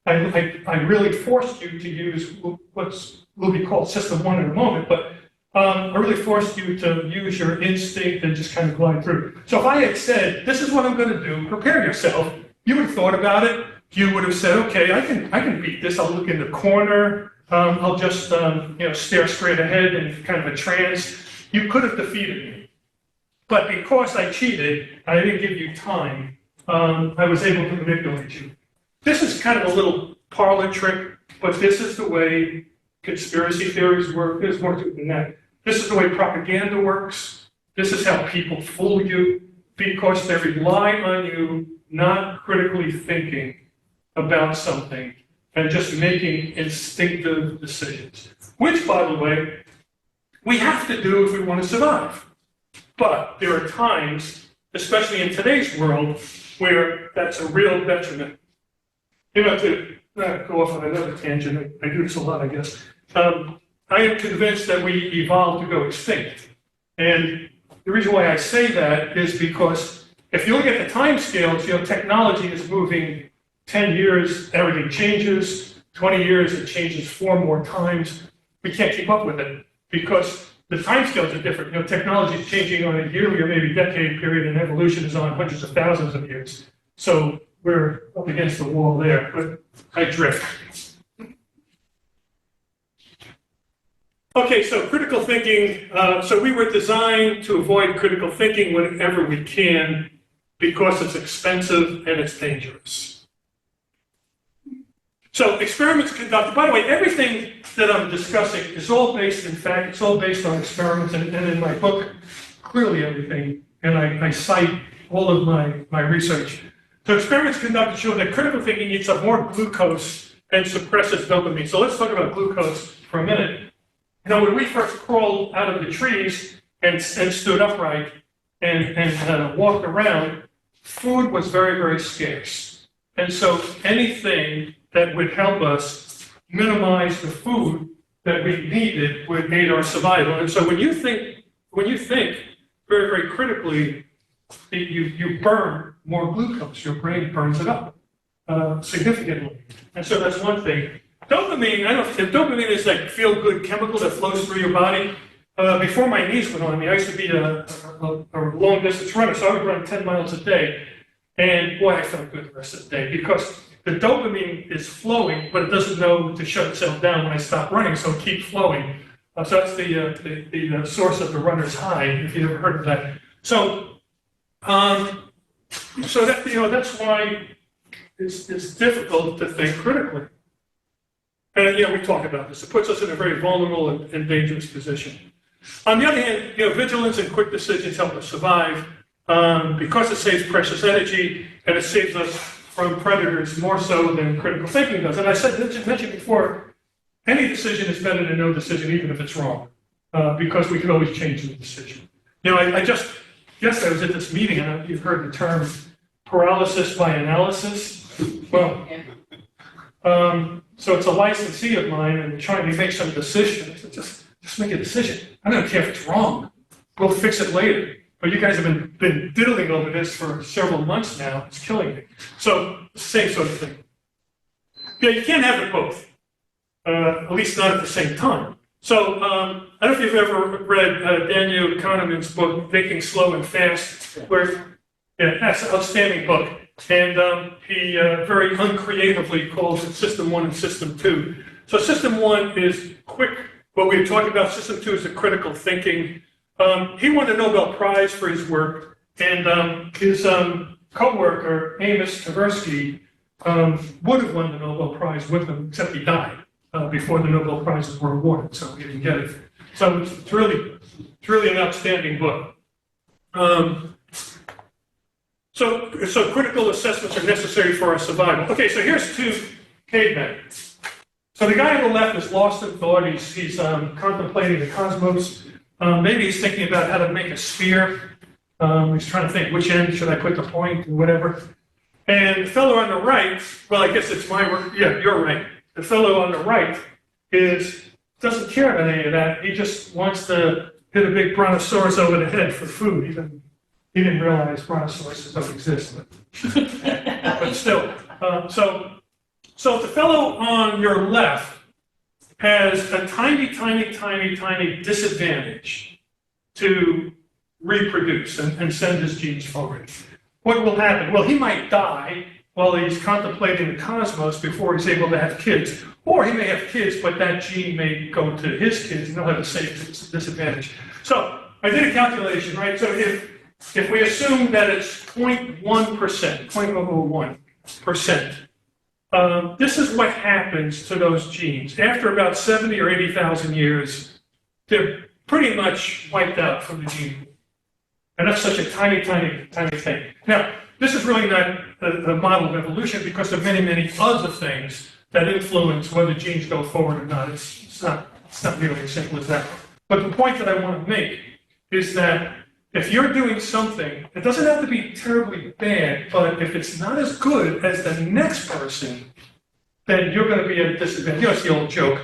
I really forced you to use what's will be called System 1 in a moment, but I really forced you to use your instinct and just kind of glide through. So if I had said, this is what I'm going to do, prepare yourself, you would have thought about it. You would have said, okay, I can beat this. I'll look in the corner. I'll just stare straight ahead in kind of a trance. You could have defeated me. But because I cheated, I didn't give you time. I was able to manipulate you. This is kind of a little parlor trick, but this is the way conspiracy theories work. There's more to it than that. This is the way propaganda works. This is how people fool you because they rely on you not critically thinking about something and just making instinctive decisions. Which, by the way, we have to do if we want to survive. But there are times, especially in today's world, where that's a real detriment. To go off on another tangent, I do this a lot, I guess. I am convinced that we evolved to go extinct. And the reason why I say that is because if you look at the time scales, technology is moving 10 years, everything changes. 20 years, it changes 4 more times. We can't keep up with it because the time scales are different. Technology is changing on a yearly or maybe decade period, and evolution is on hundreds of thousands of years. So we're up against the wall there, but I drift. Okay, so critical thinking. So we were designed to avoid critical thinking whenever we can because it's expensive and it's dangerous. So experiments conducted, by the way, everything that I'm discussing is all based, in fact, it's all based on experiments, and in my book, clearly everything, and I cite all of my research. So experiments conducted show that critical thinking eats up more glucose and suppresses dopamine. So let's talk about glucose for a minute. When we first crawled out of the trees and stood upright and walked around, food was very, very scarce. And so anything that would help us minimize the food that we needed would aid our survival. And so when you think very, very critically, you burn more glucose. Your brain burns it up significantly. And so that's one thing. Dopamine, dopamine is like feel-good chemical that flows through your body. Before my knees went on me, I used to be a long-distance runner, so I would run 10 miles a day. And boy, I felt good the rest of the day because the dopamine is flowing, but it doesn't know to shut itself down when I stop running, so it keeps flowing. So that's the source of the runner's high, if you ever heard of that. So that that's why it's difficult to think critically. And, we talk about this. It puts us in a very vulnerable and dangerous position. On the other hand, vigilance and quick decisions help us survive because it saves precious energy and it saves us from predators more so than critical thinking does. And I mentioned before, any decision is better than no decision, even if it's wrong, because we can always change the decision. I just yesterday I was at this meeting, and you've heard the term paralysis by analysis. Well, so it's a licensee of mine, and trying to make some decision. I said, just make a decision. I don't care if it's wrong. We'll fix it later. But you guys have been diddling over this for several months now. It's killing me. So, same sort of thing. Yeah, you can't have it both. At least not at the same time. So, I don't know if you've ever read Daniel Kahneman's book, Thinking Slow and Fast, that's an outstanding book. And he very uncreatively calls it System 1 and System 2. So System 1 is quick, what we were talking about. System 2 is the critical thinking. He won the Nobel Prize for his work, and his co-worker, Amos Tversky, would have won the Nobel Prize with him, except he died before the Nobel Prizes were awarded, so he didn't get it. So it's really an outstanding book. So critical assessments are necessary for our survival. Okay, so here's two cavemen. So the guy on the left is lost in thought. He's contemplating the cosmos. Maybe he's thinking about how to make a sphere. He's trying to think which end should I put the point and whatever. And the fellow on the right, well, I guess it's my work. Yeah, you're right. The fellow on the right doesn't care about any of that. He just wants to hit a big brontosaurus over the head for food. He didn't realize brontosauruses don't exist, but still. So the fellow on your left has a tiny disadvantage to reproduce and send his genes forward. What will happen? Well, he might die while he's contemplating the cosmos before he's able to have kids. Or he may have kids, but that gene may go to his kids, and he'll have the same disadvantage. So I did a calculation, right? So if we assume that it's 0.1%, 0.001%, this is what happens to those genes. After about 70 or 80,000 years, they're pretty much wiped out from the gene pool. And that's such a tiny thing. Now, this is really not the model of evolution because of many other things that influence whether genes go forward or not. It's not nearly as simple as that. But the point that I want to make is that if you're doing something, it doesn't have to be terribly bad, but if it's not as good as the next person, then you're going to be at a disadvantage. It's the old joke.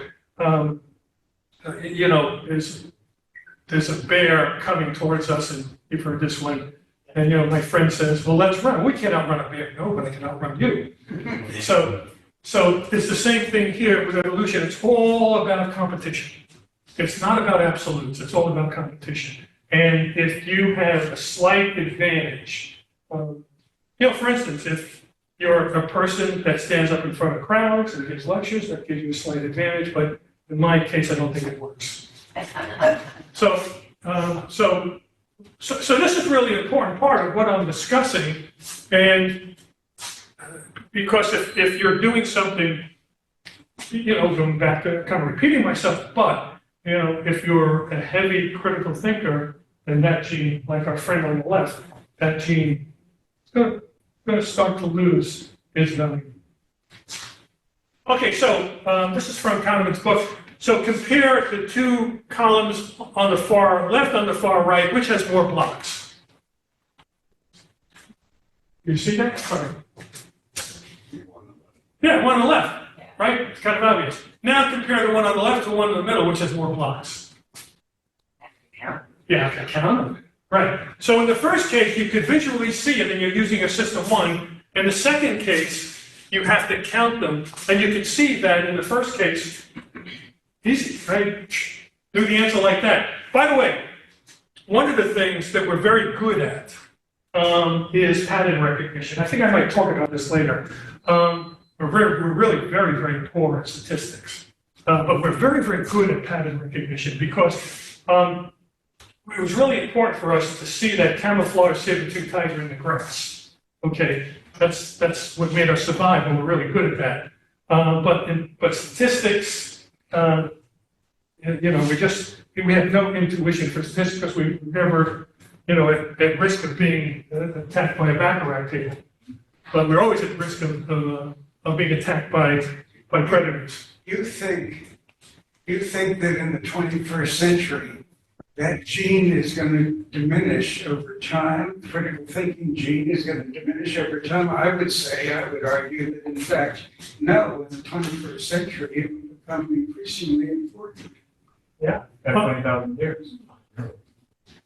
There's a bear coming towards us, and you've heard this one. And, my friend says, well, let's run. We can't outrun a bear. Nobody can outrun you. So it's the same thing here with evolution. It's all about competition. It's not about absolutes. It's all about competition. And if you have a slight advantage, for instance, if you're a person that stands up in front of crowds and gives lectures, that gives you a slight advantage. But in my case, I don't think it works. So this is really an important part of what I'm discussing. And because if you're doing something, going back to kind of repeating myself, but, if you're a heavy critical thinker, then that gene, like our friend on the left, that gene is going to start to lose its value. Okay, so this is from Kahneman's book. So compare the two columns on the far left, on the far right, which has more blocks? You see that? Sorry. Yeah, one on the left, right? It's kind of obvious. Now compare the one on the left to the one in the middle, which has more blocks. Yeah, I can count them. Right. So in the first case, you could visually see it, and you're using a system 1. In the second case, you have to count them, and you can see that in the first case, easy, right? Do the answer like that. By the way, one of the things that we're very good at is pattern recognition. I think I might talk about this later. We're really very poor at statistics, but we're very good at pattern recognition because it was really important for us to see that camouflage saber-tooth tiger in the grass. Okay, that's what made us survive, and we're really good at that. But statistics, we have no intuition for statistics because we've never, at risk of being attacked by a baccarat table. But we're always at risk of being attacked by predators. You think that in the 21st century, that gene is going to diminish over time? Critical thinking gene is going to diminish over time? I would argue that in fact, no, in the 21st century, it will become increasingly important. Got 20,000 years.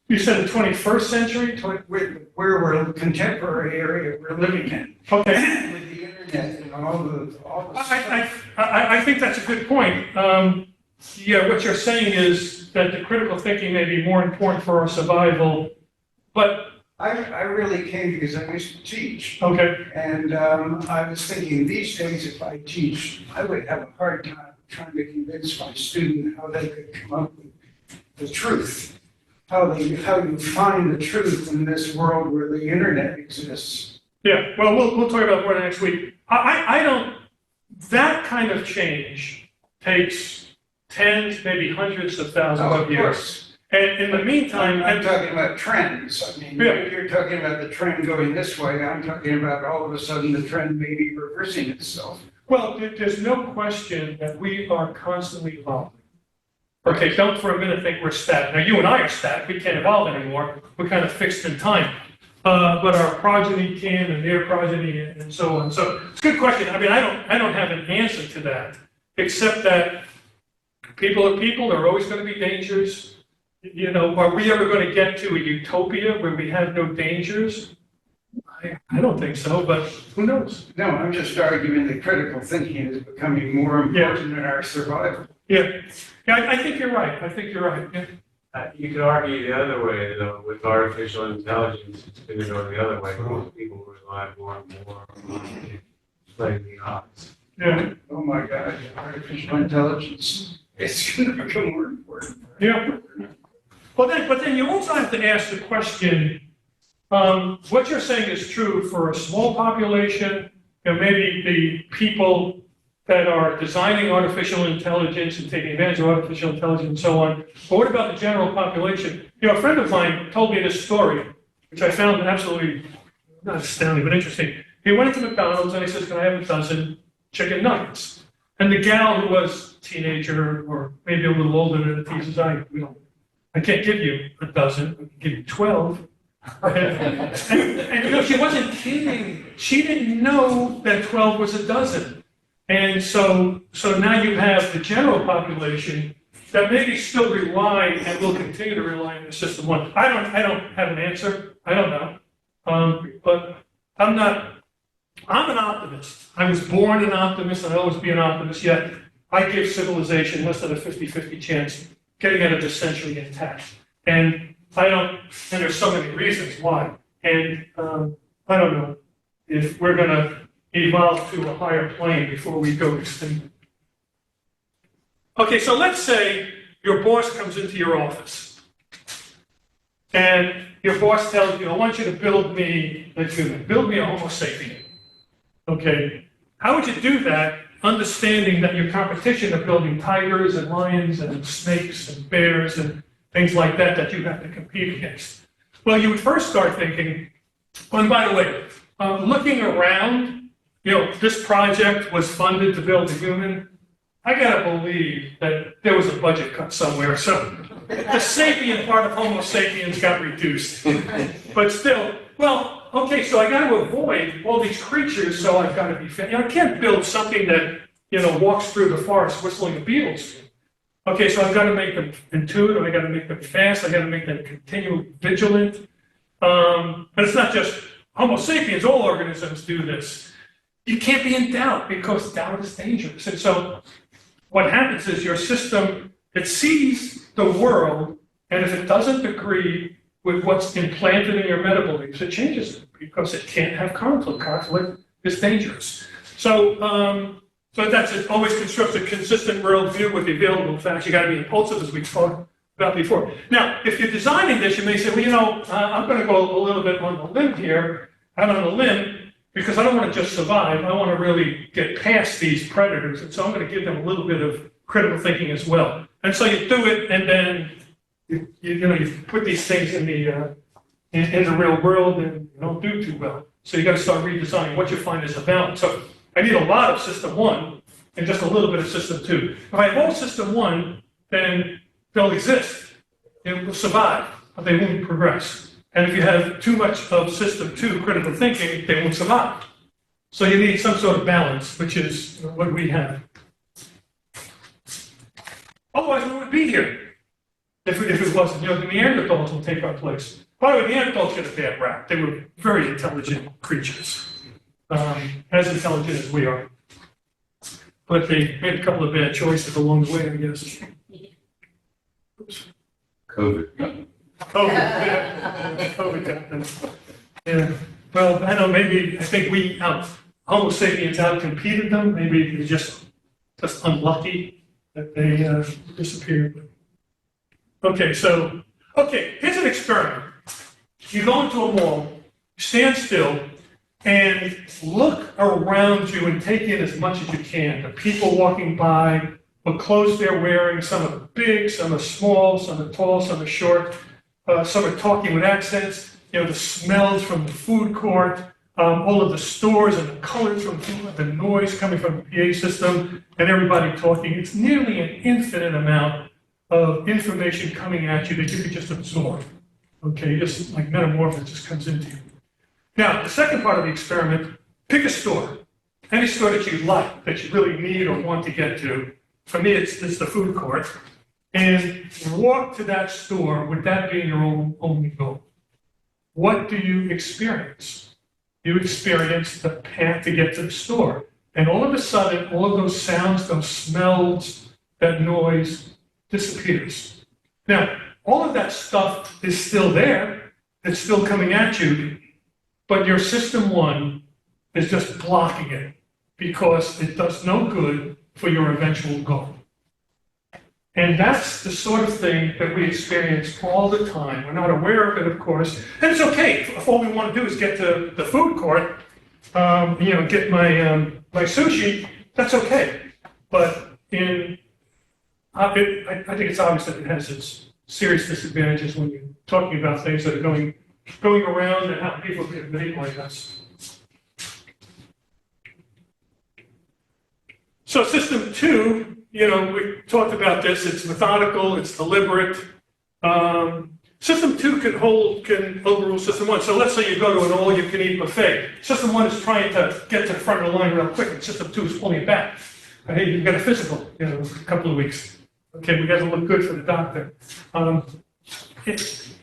You said the 21st century? Where we're contemporary area we're living in. Okay. With the internet and all the I think that's a good point. What you're saying is that the critical thinking may be more important for our survival, but I really came because I used to teach. okay. And I was thinking these days, if I teach, I would have a hard time trying to convince my student how they could come up with the truth. How you find the truth in this world where the internet exists. Yeah, well, we'll talk about more next week. I don't, that kind of change takes tens, maybe hundreds of thousands of years. Course. And in the meantime, I'm talking about trends. I mean, Yeah. you're talking about the trend going this way. I'm talking about all of a sudden the trend may be reversing itself. well, there's no question that we are constantly evolving. Okay, don't for a minute think we're static. Now, you and I are static. We can't evolve anymore. We're kind of fixed in time. But our progeny can, and their progeny, and so on. So it's a good question. I mean, I don't have an answer to that, except that people are people. There are always going to be dangers. Are we ever going to get to a utopia where we have no dangers? I don't think so, but who knows? No, I'm just arguing that critical thinking is becoming more important in our survival. Yeah, I think you're right. Yeah. You could argue the other way, though, with artificial intelligence, it's going to go the other way. Most people rely more and more on playing the odds. Yeah. Oh my God, artificial intelligence is going to become more important. Yeah. But then you also have to ask the question, what you're saying is true for a small population, maybe the people that are designing artificial intelligence and taking advantage of artificial intelligence and so on. But what about the general population? A friend of mine told me this story, which I found absolutely, not astounding, but interesting. He went into McDonald's and he says, "Can I have a dozen chicken nuggets?" And the gal, who was a teenager or maybe a little older than the teen, says, I can't give you a dozen, I can give you 12. and she wasn't kidding. She didn't know that 12 was a dozen. And so now you have the general population that maybe still rely and will continue to rely on the system one. I don't have an answer. I don't know. But I'm an optimist. I was born an optimist and I'll always be an optimist, yet I give civilization less than a 50-50 chance getting out of this century intact. And there's so many reasons why. And I don't know if we're going to evolve to a higher plane before we go extinct. Okay, so let's say your boss comes into your office and your boss tells you, "I want you to build me a human, build me a Homo sapien." Okay, how would you do that, understanding that your competition are building tigers and lions and snakes and bears and things like that you have to compete against? Well, you would first start thinking, and by the way, looking around, this project was funded to build a human. I gotta believe that there was a budget cut somewhere, so the sapien part of Homo sapiens got reduced. But still, well, okay, so I gotta avoid all these creatures, so I've gotta be fit. I can't build something that, walks through the forest whistling a Beatles. Okay, so I've gotta make them intuitive, I gotta make them fast, I gotta make them continually vigilant. And it's not just Homo sapiens, all organisms do this. You can't be in doubt because doubt is dangerous. And so what happens is your system, it sees the world, and if it doesn't agree with what's implanted in your meta beliefs, it changes it because it can't have conflict. Conflict is dangerous. So it always constructs a consistent worldview with the available facts. You got to be impulsive, as we talked about before. Now, if you're designing this, you may say, well, I'm going to go a little bit on the limb here, out on a limb, because I don't want to just survive. I want to really get past these predators. And so I'm going to give them a little bit of critical thinking as well. And so you do it, and then you put these things in the real world, and you don't do too well. So you got to start redesigning what you find is a balance. So I need a lot of system one and just a little bit of system two. If I have all system one, then they'll exist. They will survive, but they won't progress. And if you have too much of system two, critical thinking, they won't survive. So you need some sort of balance, which is what we have. Otherwise, we would be here if it wasn't. The Neanderthals will take our place. By the way, Neanderthals get a bad rap. They were very intelligent creatures, as intelligent as we are. But they made a couple of bad choices along the way, I guess. Oops. COVID. COVID happened. Yeah. Well, I know maybe, I think we Homo sapiens outcompeted them. Maybe they're just unlucky that they disappeared. Okay, here's an experiment. You go into a mall, stand still, and look around you and take in as much as you can. The people walking by, what clothes they're wearing. Some are big, some are small, some are tall, some are short. Some are talking with accents. The smells from the food court, all of the stores and the colors from the noise coming from the PA system, and everybody talking. It's nearly an infinite amount of information coming at you that you could just absorb. Okay, just like metamorphosis just comes into you. Now, the second part of the experiment, pick a store. Any store that you like, that you really need or want to get to. For me, it's the food court. And walk to that store with that being your only goal. What do you experience? You experience the path to get to the store. And all of a sudden, all of those sounds, those smells, that noise disappears. Now, all of that stuff is still there. It's still coming at you. But your system one is just blocking it because it does no good for your eventual goal. And that's the sort of thing that we experience all the time. We're not aware of it, of course. And it's okay. If all we want to do is get to the food court, get my sushi, that's okay. But I think it's obvious that it has its serious disadvantages when you're talking about things that are going around and how people get manipulate us. So system two, we talked about this. It's methodical. It's deliberate. System two can overrule system one. So let's say you go to an all-you-can-eat buffet. System one is trying to get to the front of the line real quick, and system two is pulling it back. Hey, you've got a physical, in a couple of weeks. Okay, we got to look good for the doctor.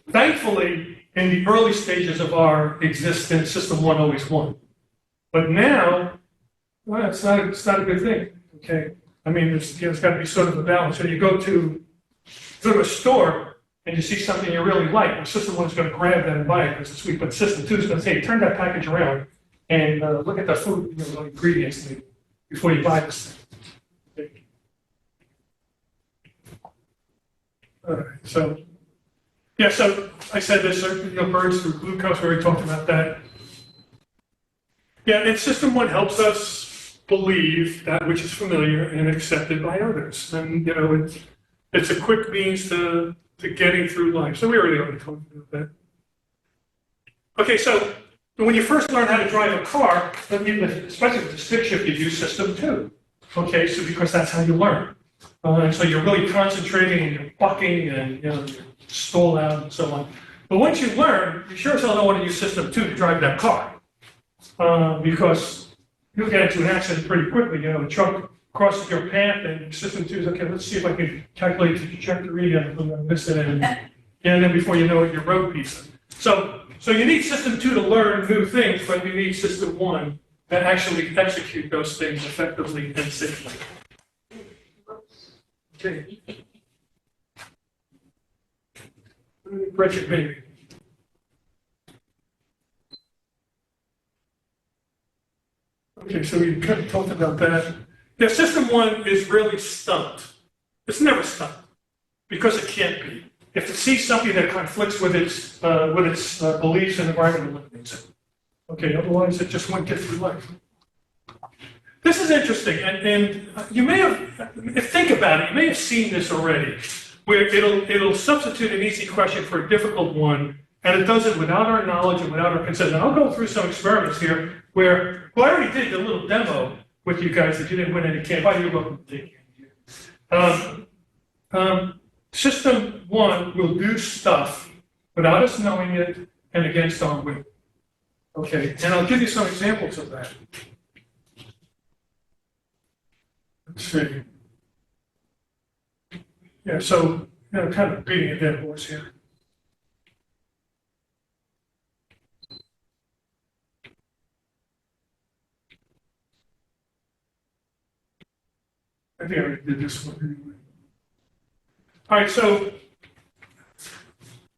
Thankfully, in the early stages of our existence, system one always won. But now, well, it's not a good thing. Okay. I mean, there's got to be sort of a balance. So you go to a store and you see something you really like, well, system one is going to grab that and buy it because it's sweet. But system two is going to say, turn that package around and look at the food, the ingredients before you buy this thing. Okay. All right. So I said this, birds through glucose. We already talked about that. Yeah, and system one helps us believe that which is familiar and accepted by others. And, it's a quick means to getting through life. So we already talked about that. Okay, so when you first learn how to drive a car, especially with the stick shift, you use system two. Okay, so because that's how you learn. And so you're really concentrating and you're bucking and, you stall out and so on. But once you learn, you sure as hell don't want to use system two to drive that car. Because you'll get into an accident pretty quickly. The truck crosses your path and system two is, okay, let's see if I can calculate the trajectory and I'm going to miss it. And then before you know it, you're road piece. So you need system two to learn new things, but you need system one to actually execute those things effectively and safely. Okay. Bridget, baby. Okay, so we kind of talked about that. Yeah, system one is really stumped. It's never stumped because it can't be. If it sees something that conflicts with its beliefs and environment, it eliminates it. Okay, otherwise it just won't get through life. This is interesting, and you may have, think about it, you may have seen this already, where it'll substitute an easy question for a difficult one, and it does it without our knowledge and without our consent. And I'll go through some experiments here where, well, I already did a little demo with you guys that you didn't win any candy. You're welcome to take candy. System one will do stuff without us knowing it and against our will. Okay, and I'll give you some examples of that. Let's see. Yeah, so, kind of beating a dead horse here. I think I already did this one anyway. All right, so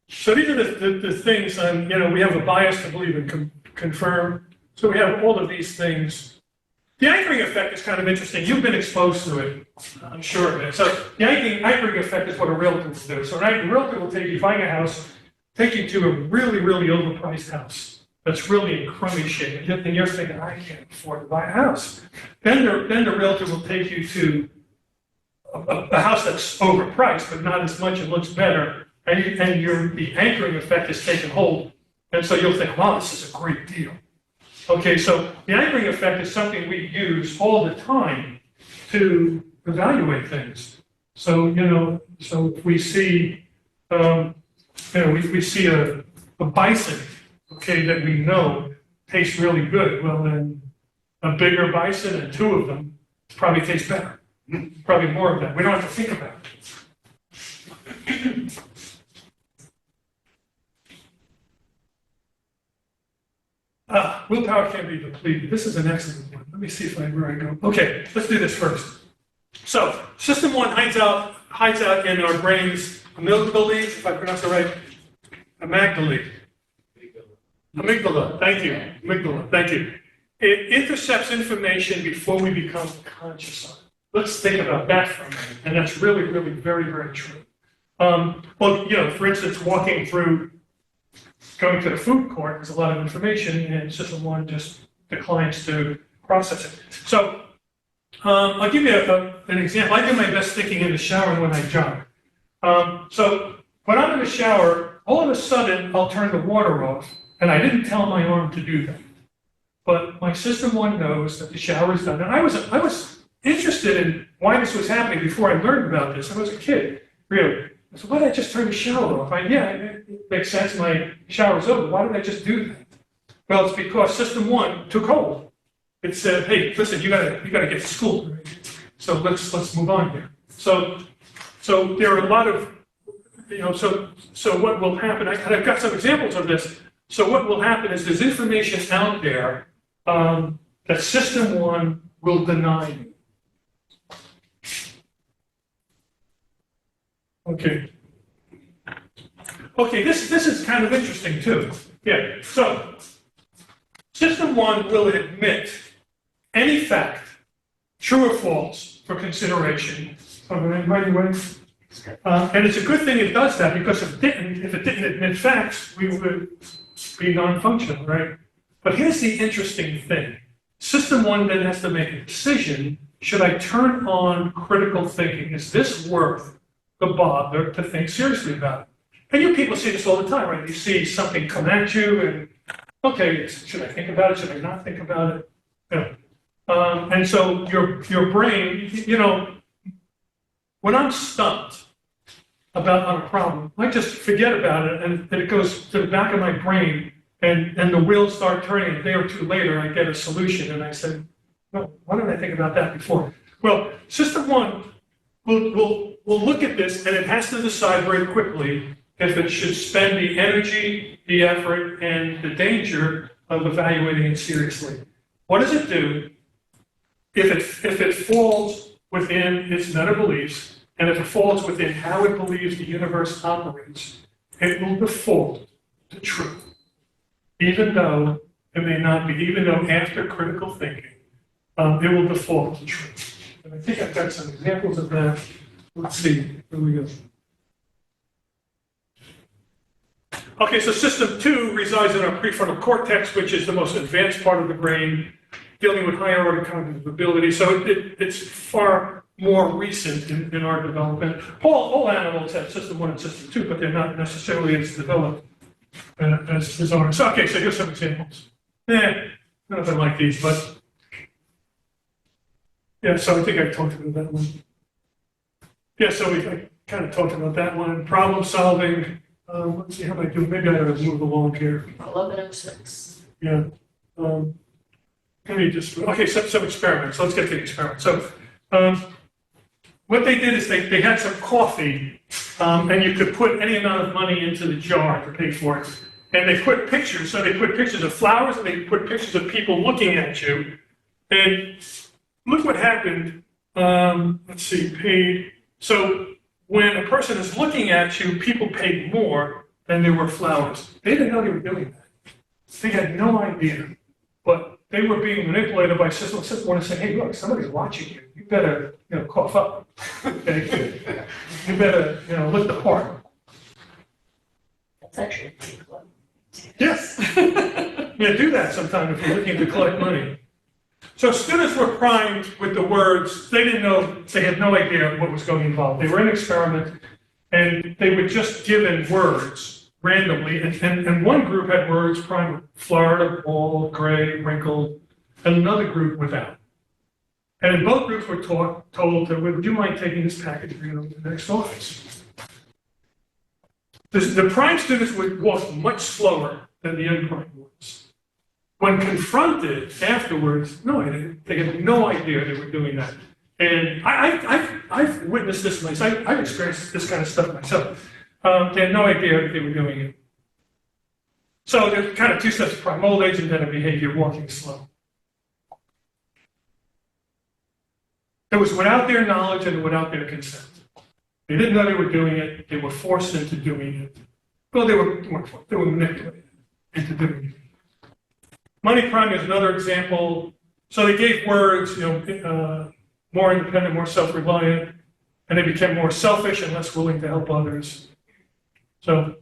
these are the things, and we have a bias to believe and confirm. So we have all of these things. The anchoring effect is kind of interesting. You've been exposed to it, I'm sure of it. So the anchoring effect is what a realtor will do. So a realtor will take you, buying a house, take you to a really, really overpriced house that's really in crummy shape. And you're thinking, I can't afford to buy a house. Then the realtor will take you to a house that's overpriced, but not as much, it looks better, and the anchoring effect has taken hold. And so you'll think, wow, this is a great deal. Okay, so the anchoring effect is something we use all the time to evaluate things. So, so if we see, we see a bison, okay, that we know tastes really good. Well, then a bigger bison and two of them probably taste better. Probably more of that. We don't have to think about it. Willpower can't be depleted. This is an excellent one. Let me see where I go. Okay, let's do this first. So, system one hides out in our brains amygdala, if I pronounce it right. Amygdala. Thank you. Amygdala. Thank you. It intercepts information before we become conscious of it. Let's think about that for a minute. And that's really, really very, very true. Well, for instance, going to the food court, there's a lot of information, and system one just declines to process it. So I'll give you an example. I do my best thinking in the shower when I jog. So when I'm in the shower, all of a sudden I'll turn the water off, and I didn't tell my arm to do that. But my system one knows that the shower is done. And I was interested in why this was happening before I learned about this. I was a kid, really. So why did I just turn the shower off? It makes sense. My shower's over. Why did I just do that? Well, it's because system one took hold. It said, "Hey, listen, you gotta get to school. Right? So let's move on here." So there are a lot of, So what will happen? I've got some examples of this. So what will happen is there's information out there that system one will deny you. Okay, this is kind of interesting too. Yeah, so system one will admit any fact, true or false, for consideration. Right away. And it's a good thing it does that, because if it didn't admit facts, we would be non-functional, right? But here's the interesting thing. System one then has to make a decision. Should I turn on critical thinking? Is this worth the bother to think seriously about it? And you people see this all the time, right? You see something come at you and, okay, should I think about it? Should I not think about it? And so your brain, when I'm stumped on a problem, I just forget about it, and then it goes to the back of my brain, and the wheels start turning. A day or two later, I get a solution, and I say, no, why didn't I think about that before? Well, system one will look at this, and it has to decide very quickly if it should spend the energy, the effort, and the danger of evaluating it seriously. What does it do? If it falls within its meta beliefs, and if it falls within how it believes the universe operates, it will default to truth, even though it may not be, even though after critical thinking, it will default to truth. And I think I've got some examples of that. Let's see, here we go. Okay, so system 2 resides in our prefrontal cortex, which is the most advanced part of the brain, dealing with higher order cognitive ability. So it's far more recent in our development. All animals have system 1 and system 2, but they're not necessarily as developed as ours. So, okay, so here's some examples. I don't know if I like these, but yeah, so I think I talked about that one. Yeah, so I kind of talked about that one. Problem solving. Let's see how I do. Maybe I ought to move along here. 1106. Yeah. Let me just, okay, some experiments. Let's get to the experiment. So, what they did is they had some coffee, and you could put any amount of money into the jar to pay for it. And they put pictures, so they put pictures of flowers and they put pictures of people looking at you. And look what happened. Let's see, paid. So when a person is looking at you, people paid more than there were flowers. They didn't know they were doing that. They had no idea. But they were being manipulated by system. System wanted to say, hey, look, somebody's watching you. You better, cough up. Okay? You better, lick the part. That's actually pretty close. Yes. Yeah, do that sometime if you're looking to collect money. So students were primed with the words. They didn't know, they had no idea what was going involved. They were in an experiment, and they were just given words randomly. And one group had words primed with Florida, bald, gray, wrinkled, and another group without. And in both groups were told that, would you mind taking this package to the next office? The prime students would walk much slower than the unprimed ones. When confronted afterwards, they had no idea they were doing that. And I've witnessed this myself. I've experienced this kind of stuff myself. They had no idea that they were doing it. So there's kind of two steps: prime old age and then a behavior, walking slow. It was without their knowledge and without their consent. They didn't know they were doing it. They were forced into doing it. Well, they were manipulated into doing it. Money crime is another example. So they gave words, more independent, more self-reliant, and they became more selfish and less willing to help others. So,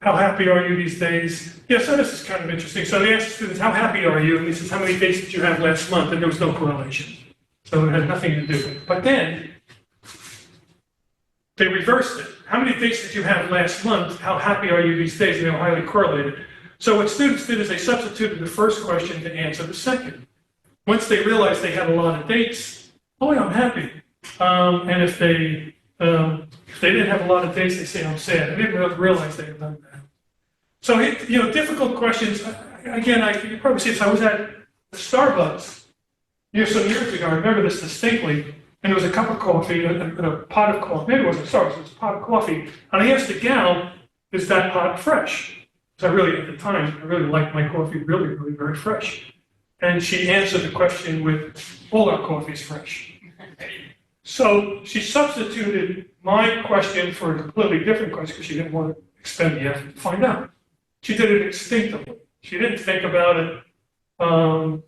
how happy are you these days? Yeah, so this is kind of interesting. So they asked the students, how happy are you? And he says, how many dates did you have last month? And there was no correlation. So it had nothing to do with it. But then, they reversed it. How many dates did you have last month? How happy are you these days? And they were highly correlated. So what students did is they substituted the first question to answer the second. Once they realized they had a lot of dates, yeah, I'm happy. And if they didn't have a lot of dates, they say, I'm sad. They didn't realize they had done that. So, difficult questions. Again, you probably see this. I was at Starbucks some years ago. I remember this distinctly. And there was a cup of coffee, a pot of coffee. Maybe it wasn't Starbucks, it was a pot of coffee. And I asked the gal, is that pot fresh? Because at the time, I really liked my coffee really, really very fresh. And she answered the question with, all our coffee is fresh. So she substituted my question for a completely different question because she didn't want to expend the effort to find out. She did it instinctively. She didn't think about it.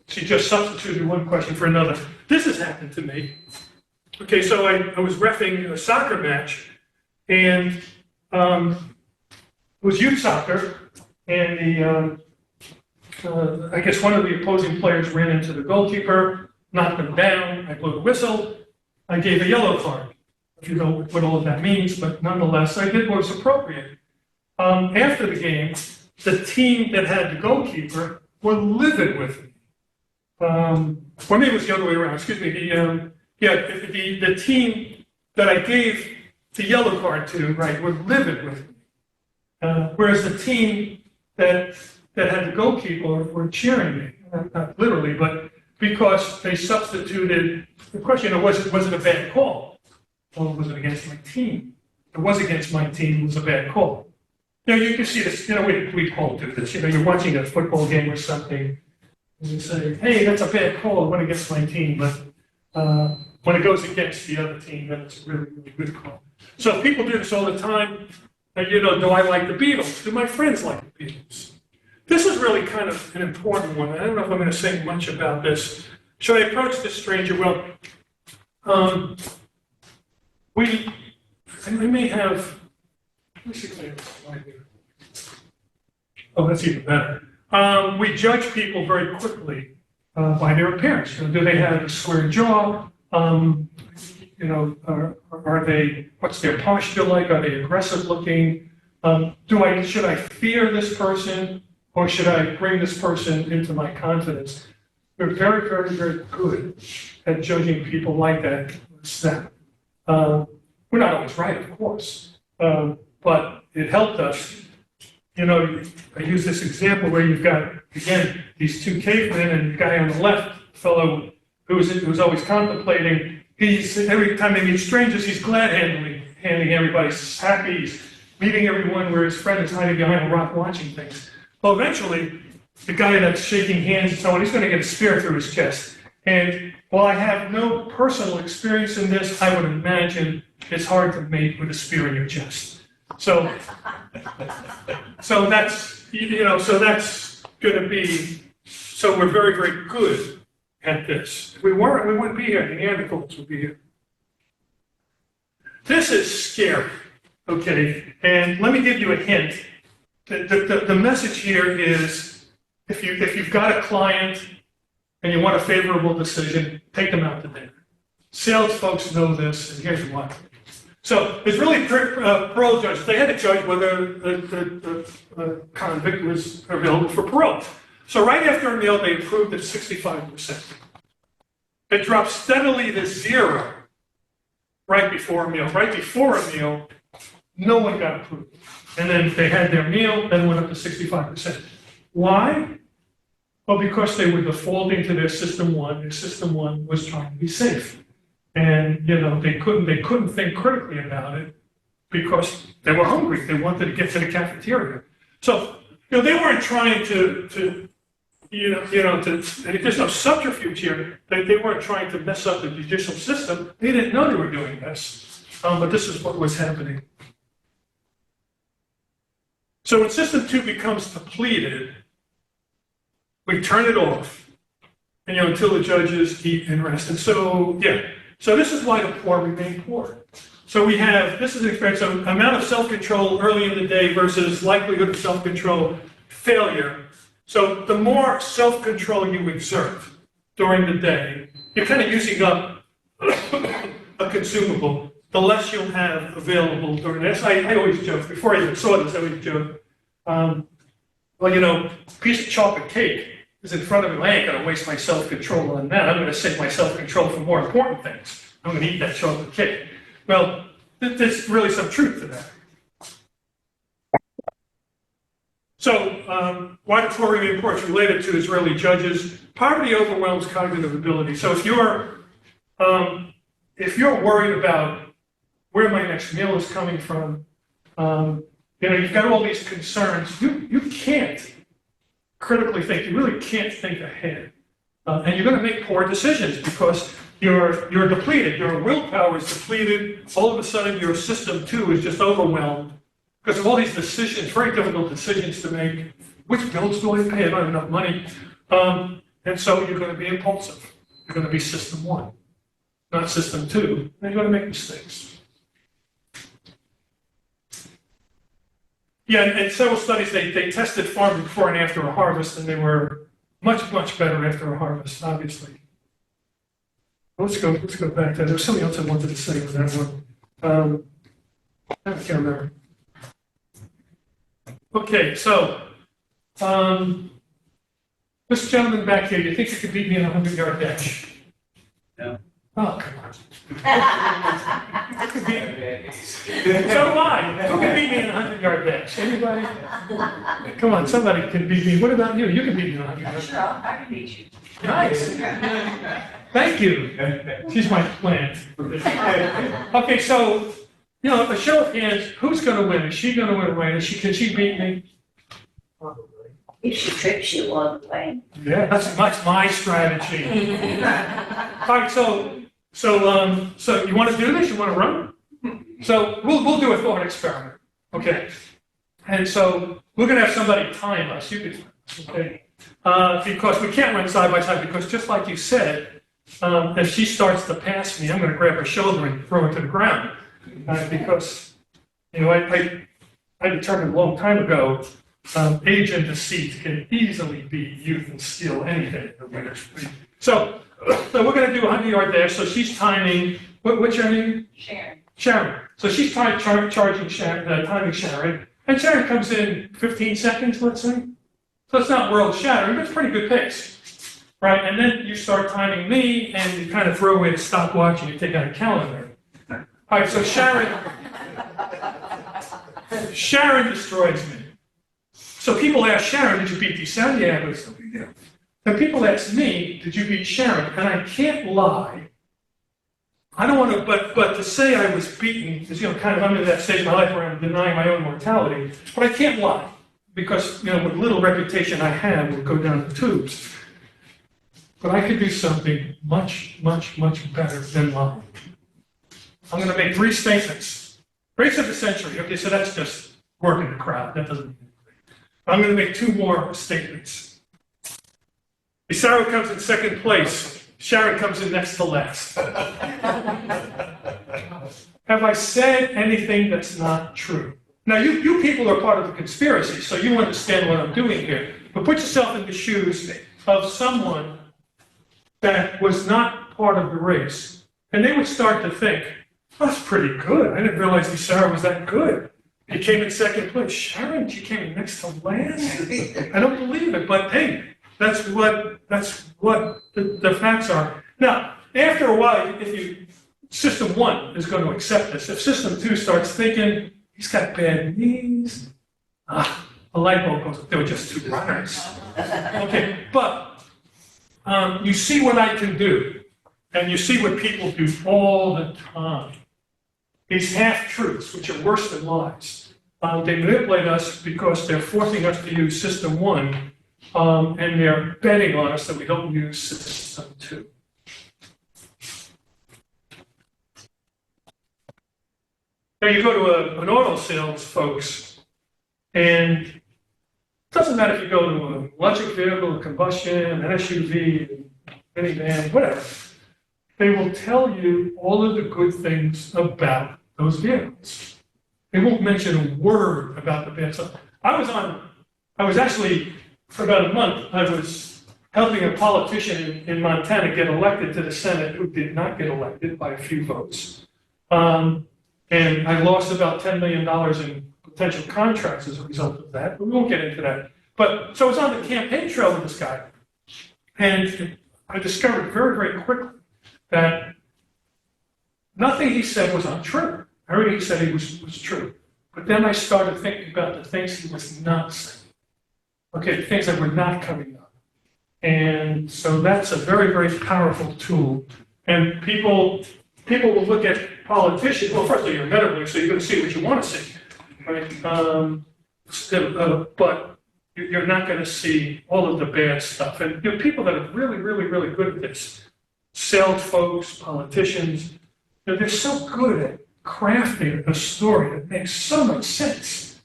She just substituted one question for another. This has happened to me. Okay, so I was reffing a soccer match, and it was youth soccer, and I guess one of the opposing players ran into the goalkeeper, knocked him down. I blew the whistle. I gave a yellow card. If you know what all of that means, but nonetheless, I did what was appropriate. After the game, the team that had the goalkeeper were livid with me. Or maybe it was the other way around. Excuse me. The team that I gave the yellow card to, were livid with me. Whereas the team that had the goalkeeper were cheering me, not literally, but because they substituted, the question was it a bad call? Or was it against my team? It was against my team, it was a bad call. You can see this, we all do this. You're watching a football game or something, and you say, hey, that's a bad call, it went against my team, but when it goes against the other team, then it's a really, really good call. So people do this all the time. Do I like the Beatles? Do my friends like the Beatles? This is really kind of an important one. I don't know if I'm going to say much about this. Should I approach this stranger? Well, we may have, let me see if I have a slide here. Oh, that's even better. We judge people very quickly by their appearance. You know, do they have a square jaw? You know, are they, what's their posture like? Are they aggressive looking? Should I fear this person or should I bring this person into my confidence? We're very, very, very good at judging people like that. We're not always right, of course, but it helped us. You know, I use this example where you've got, again, these two cavemen and the guy on the left, fellow who's always contemplating. Every time they meet strangers, he's glad handing everybody. He's happy. He's meeting everyone where his friend is hiding behind a rock watching things. Well, eventually, the guy that's shaking hands and so on, he's going to get a spear through his chest. And while I have no personal experience in this, I would imagine it's hard to mate with a spear in your chest. So that's, you know, so that's going to be, so we're very, very good at this. If we weren't, we wouldn't be here. The Neanderthals would be here. This is scary, okay? And let me give you a hint. The message here is, if you've got a client and you want a favorable decision, take them out to dinner. Sales folks know this, and here's why. So it's really parole judges. They had to judge whether the convict was available for parole. So right after a meal, they approved at 65%. It dropped steadily to 0 right before a meal. Right before a meal, no one got approved. And then they had their meal, then went up to 65%. Why? Well, because they were defaulting to their system one. Their system one was trying to be safe. And, you know, they couldn't think critically about it because they were hungry. They wanted to get to the cafeteria. So, you know, they weren't trying to and there's no subterfuge here. They weren't trying to mess up the judicial system. They didn't know they were doing this. But this is what was happening. So when system 2 becomes depleted, we turn it off, and, you know, until the judges eat and rest. And so, yeah. So this is why the poor remain poor. So we have, this is an experience of amount of self-control early in the day versus likelihood of self-control failure. So the more self-control you exert during the day, you're kind of using up a consumable, the less you'll have available during this. I always joke, before I even saw this, I always joke, well, you know, a piece of chocolate cake is in front of me. I ain't going to waste my self-control on that. I'm going to save my self-control for more important things. I'm going to eat that chocolate cake. Well, there's really some truth to that. So, why the poor remain poor is related to Israeli judges. Poverty overwhelms cognitive ability. So if you're worried about where my next meal is coming from, you know, you've got all these concerns. You can't critically think. You really can't think ahead, and you're going to make poor decisions because you're depleted. Your willpower is depleted. All of a sudden, your system 2 is just overwhelmed because of all these decisions, very difficult decisions to make. Which bills do I pay? I don't have enough money, and so you're going to be impulsive. You're going to be system 1, not system 2, and you're going to make mistakes. Yeah, and several studies, they tested farming before and after a harvest, and they were much, much better after a harvest, obviously. Let's go back to that. There was something else I wanted to say with that one. I can't remember. Okay, so, this gentleman back here, you think you could beat me in a 100-yard dash? No. Oh, come on. So do I. Who can beat me in a 100-yard dash? Anybody? Come on, somebody can beat me. What about you? You can beat me in a 100-yard dash. I can beat you. Nice. Thank you. She's my plant. Okay, so, you know, a show of hands, who's going to win? Is she going to win, right? Can she beat me? If she trips you all the way. Yeah, that's my strategy. All right, so you want to do this? You want to run? So we'll do a thought experiment, okay? And so we're going to have somebody time us. You can, okay? Because we can't run side by side because just like you said, if she starts to pass me, I'm going to grab her shoulder and throw her to the ground. Because, I determined a long time ago, age and deceit can easily beat youth and steal anything. So we're going to do a 100-yard dash. So she's timing, what's your name? Sharon. So she's timing Sharon. And Sharon comes in 15 seconds, let's say. So it's not world shattering, but it's pretty good pace, right? And then you start timing me, and you kind of throw away the stopwatch and you take out a calendar. All right, so Sharon destroys me. So people ask Sharon, did you beat Descent? Yeah, but it's no big deal. Then people ask me, did you beat Sharon? And I can't lie. I don't want to, but to say I was beaten is, I'm in that stage of my life where I'm denying my own mortality. But I can't lie because, what little reputation I have will go down the tubes. But I could do something much, much, much better than lying. I'm going to make 3 statements. Race of the century. Okay, so that's just working the crowd. That doesn't mean anything. I'm going to make 2 more statements. Isaro comes in second place. Sharon comes in next to last. Have I said anything that's not true? Now, you people are part of the conspiracy, so you understand what I'm doing here. But put yourself in the shoes of someone that was not part of the race, and they would start to think, that's pretty good. I didn't realize Sarah was that good. He came in second place. Sharon, she came in next to last? I don't believe it, but hey, that's what the facts are. Now, after a while, System 1 is going to accept this. If System 2 starts thinking, he's got bad knees, a light bulb goes, they were just 2 runners. Okay, but you see what I can do, and you see what people do all the time. These half-truths, which are worse than lies. They manipulate us because they're forcing us to use System 1, and they're betting on us that we don't use System 2. Now you go to an auto sales, folks, and it doesn't matter if you go to an electric vehicle, a combustion, an SUV, minivan, whatever. They will tell you all of the good things about those vehicles. They won't mention a word about the bad stuff. I was actually, for about a month, I was helping a politician in Montana get elected to the Senate who did not get elected by a few votes. And I lost about $10 million in potential contracts as a result of that. But we won't get into that. But so I was on the campaign trail with this guy. And I discovered very, very quickly that nothing he said was untrue. Everything he said was true. But then I started thinking about the things he was not saying. Okay, the things that were not coming up. And so that's a very, very powerful tool. And people will look at politicians. Well, first of all, you're a medical, so you're going to see what you want to see, right? But you're not going to see all of the bad stuff. And people that are really, really, really good at this, sales folks, politicians, they're so good at crafting a story that makes so much sense.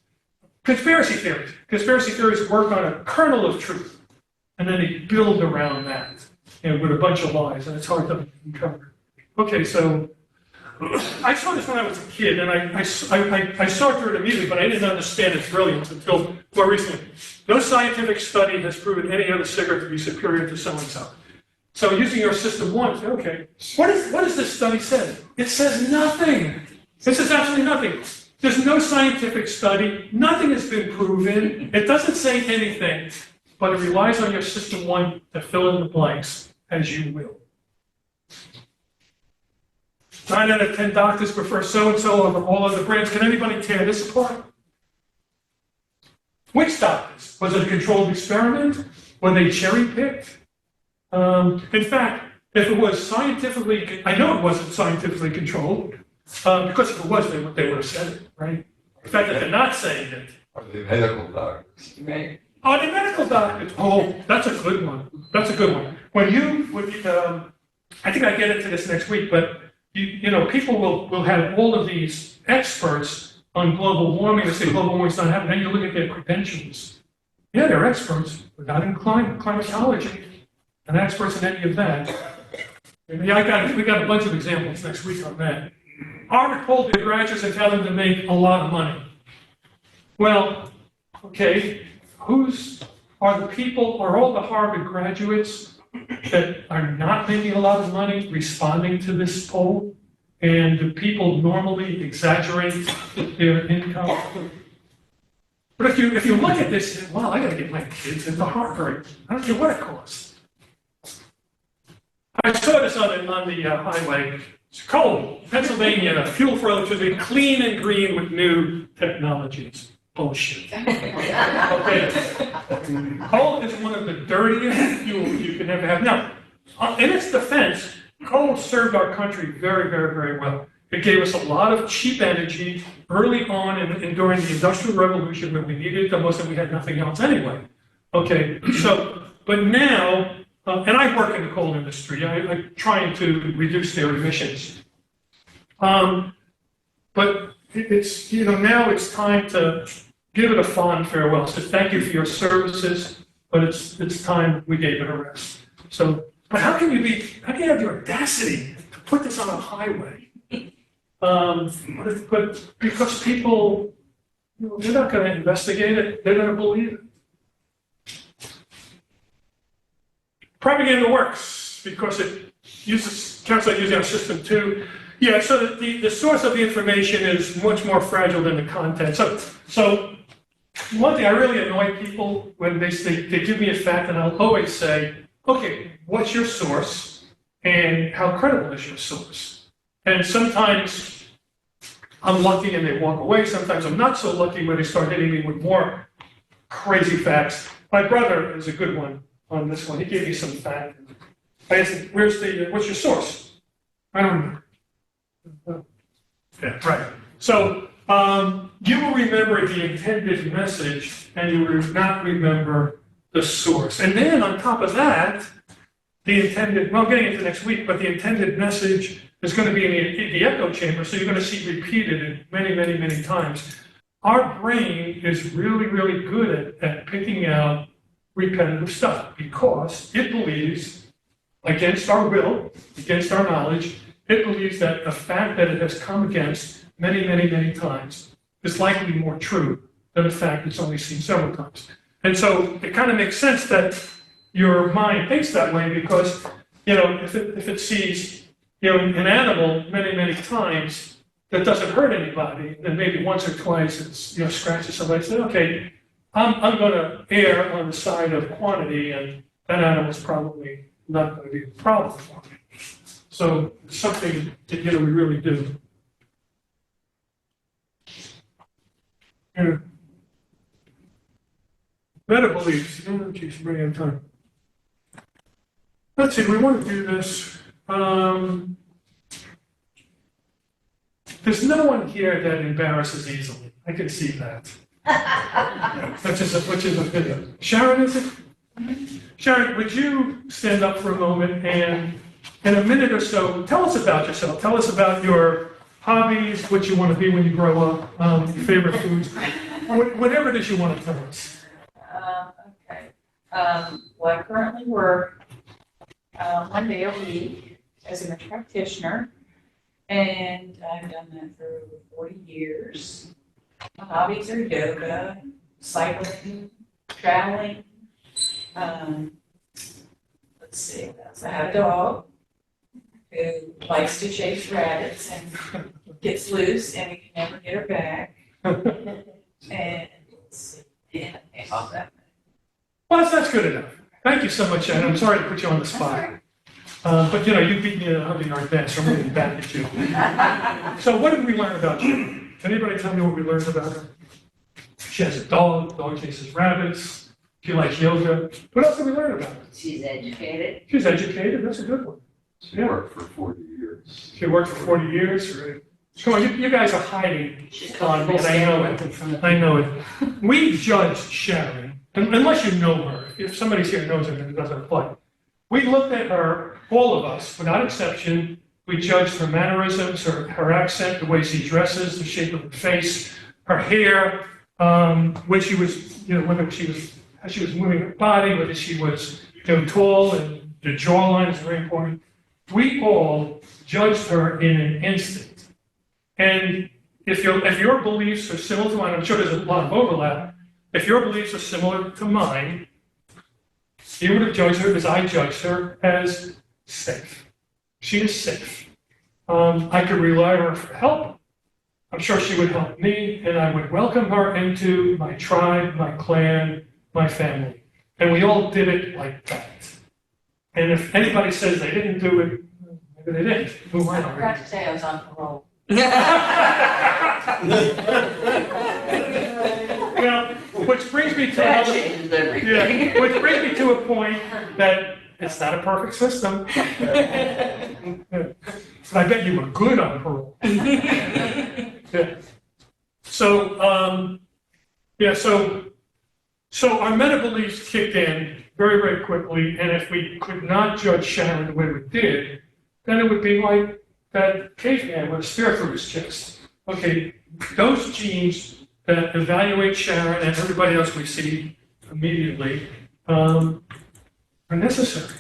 Conspiracy theories work on a kernel of truth, and then they build around that, with a bunch of lies, and it's hard to uncover. Okay, so I saw this when I was a kid, and I saw through it immediately, but I didn't understand its brilliance until more recently. No scientific study has proven any other cigarette to be superior to so-and-so. So using your System 1, say, okay, what does this study say? It says nothing. It says absolutely nothing. There's no scientific study. Nothing has been proven. It doesn't say anything, but it relies on your System 1 to fill in the blanks as you will. 9 out of 10 doctors prefer so-and-so over all other brands. Can anybody tear this apart? Which doctors? Was it a controlled experiment? Were they cherry-picked? In fact, if it was scientifically, I know it wasn't scientifically controlled, because if it was, they would have said it, right? The fact that they're not saying it. Are they medical doctors? Right. Oh, the medical doctors. Oh, that's a good one. That's a good one. I think I get into this next week, but people will have all of these experts on global warming. They say global warming's not happening. Then you look at their credentials. Yeah, they're experts, but not in climatology, and experts in any of that. And we got a bunch of examples next week on that. Harvard polled their graduates and tell them to make a lot of money. Well, okay, are all the Harvard graduates that are not making a lot of money responding to this poll? And do people normally exaggerate their income? But if you look at this, well, I gotta get my kids into Harvard. I don't care what it costs. I saw this on the highway. It's cold. Pennsylvania, fuel for electricity, clean and green with new technologies. Bullshit. Okay. Coal is one of the dirtiest fuels you can ever have. Now, in its defense, coal served our country very, very, very well. It gave us a lot of cheap energy early on and during the Industrial Revolution when we needed it the most and we had nothing else anyway. Okay, so, but now, and I work in the coal industry, I'm trying to reduce their emissions. But it's, now it's time to give it a fond farewell. So thank you for your services, but it's time we gave it a rest. So, but how can you have the audacity to put this on a highway? But because people, they're not going to investigate it, they're going to believe it. Propaganda works because it counts on using our system too. Yeah, so the source of the information is much more fragile than the content. So one thing I really annoy people when they give me a fact, and I'll always say, okay, what's your source and how credible is your source? And sometimes I'm lucky and they walk away. Sometimes I'm not so lucky when they start hitting me with more crazy facts. My brother is a good one on this one. He gave me some fact. I asked him, what's your source? I don't remember. Yeah, right. So you will remember the intended message and you will not remember the source. And then on top of that, I'm getting into next week, but the intended message is going to be in the echo chamber, so you're going to see repeated many, many, many times. Our brain is really, really good at picking out repetitive stuff because it believes, against our will, against our knowledge, it believes that the fact that it has come against many, many, many times is likely more true than a fact it's only seen several times. And so it kind of makes sense that your mind thinks that way because, if it sees, an animal many, many times that doesn't hurt anybody, then maybe once or twice it's, scratches somebody, say, okay, I'm going to err on the side of quantity, and that animal's probably not going to be a problem for me. So it's something that, we really do. Yeah. Meta beliefs. Oh, geez, running out of time. Let's see, we want to do this. There's no one here that embarrasses easily. I can see that. Which is a video. Sharon, is it? Sharon, would you stand up for a moment and in a minute or so, tell us about yourself. Tell us about your hobbies, what you want to be when you grow up, your favorite foods, whatever it is you want to tell us. Okay. Well, I currently work 1 day a week as a nurse practitioner, and I've done that for over 40 years. My hobbies are yoga, cycling, traveling. Let's see what else. I have a dog who likes to chase rabbits and gets loose, and we can never get her back. And let's see, and all that. Well, that's good enough. Thank you so much, Sharon. I'm sorry to put you on the spot. But you beat me in a 100-yard dash, so I'm really back at you. So what did we learn about you? Can anybody tell me what we learned about her? She has a dog chases rabbits, she likes yoga. What else did we learn about her? She's educated. She's educated, that's a good one. She worked for 40 years. She worked for 40 years, right? Come on, you guys are hiding on me, and I know it. We judged Sharon, unless you know her. If somebody's here knows her, then it doesn't apply. We looked at her, all of us, without exception. We judged her mannerisms, her accent, the way she dresses, the shape of her face, her hair, when she was, whether she was, how she was moving her body, whether she was, tall, and the jawline is very important. we all judged her in an instant. And if your beliefs are similar to mine, I'm sure there's a lot of overlap. If your beliefs are similar to mine, you would have judged her as I judged her, as safe. She is safe. I could rely on her for help. I'm sure she would help me, and I would welcome her into my tribe, my clan, my family. And we all did it like that. And if anybody says they didn't do it, maybe they didn't. Who I am I? forgot to say I was on parole. Well, which brings me to That another, changes everything. yeah, which brings me to a point that it's not a perfect system. But I bet you were good on parole. Yeah. So, so our meta beliefs kicked in very, very quickly, and if we could not judge Sharon the way we did, then it would be like that caveman with a spear through his chest. Okay, those genes that evaluate Sharon and everybody else we see immediately are necessary.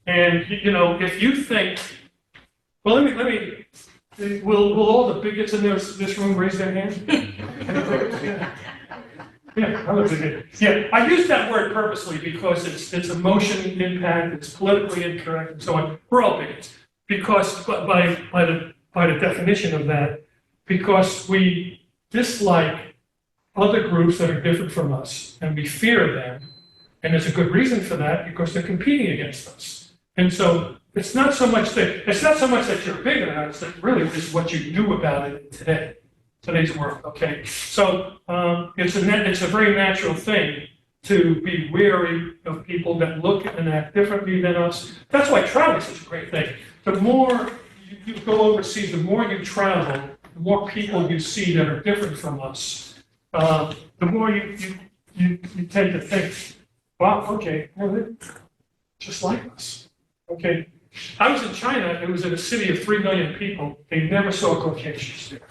And if you think, well, let me. Will all the bigots in this room raise their hand? Yeah, I'm a bigot. Yeah, I use that word purposely because it's emotion impact, it's politically incorrect, and so on. We're all bigots because by the definition of that, because we dislike other groups that are different from us, and we fear them, and there's a good reason for that because they're competing against us. And so it's not so much that you're bigger than us, it really is what you do about it today's world. Okay, so it's a very natural thing to be wary of people that look and act differently than us. That's why travel is such a great thing. The more you go overseas, the more you travel, the more people you see that are different from us. The more you tend to think, wow, okay, well, they're just like us. Okay, I was in China. It was in a city of 3 million people. They never saw Caucasians there.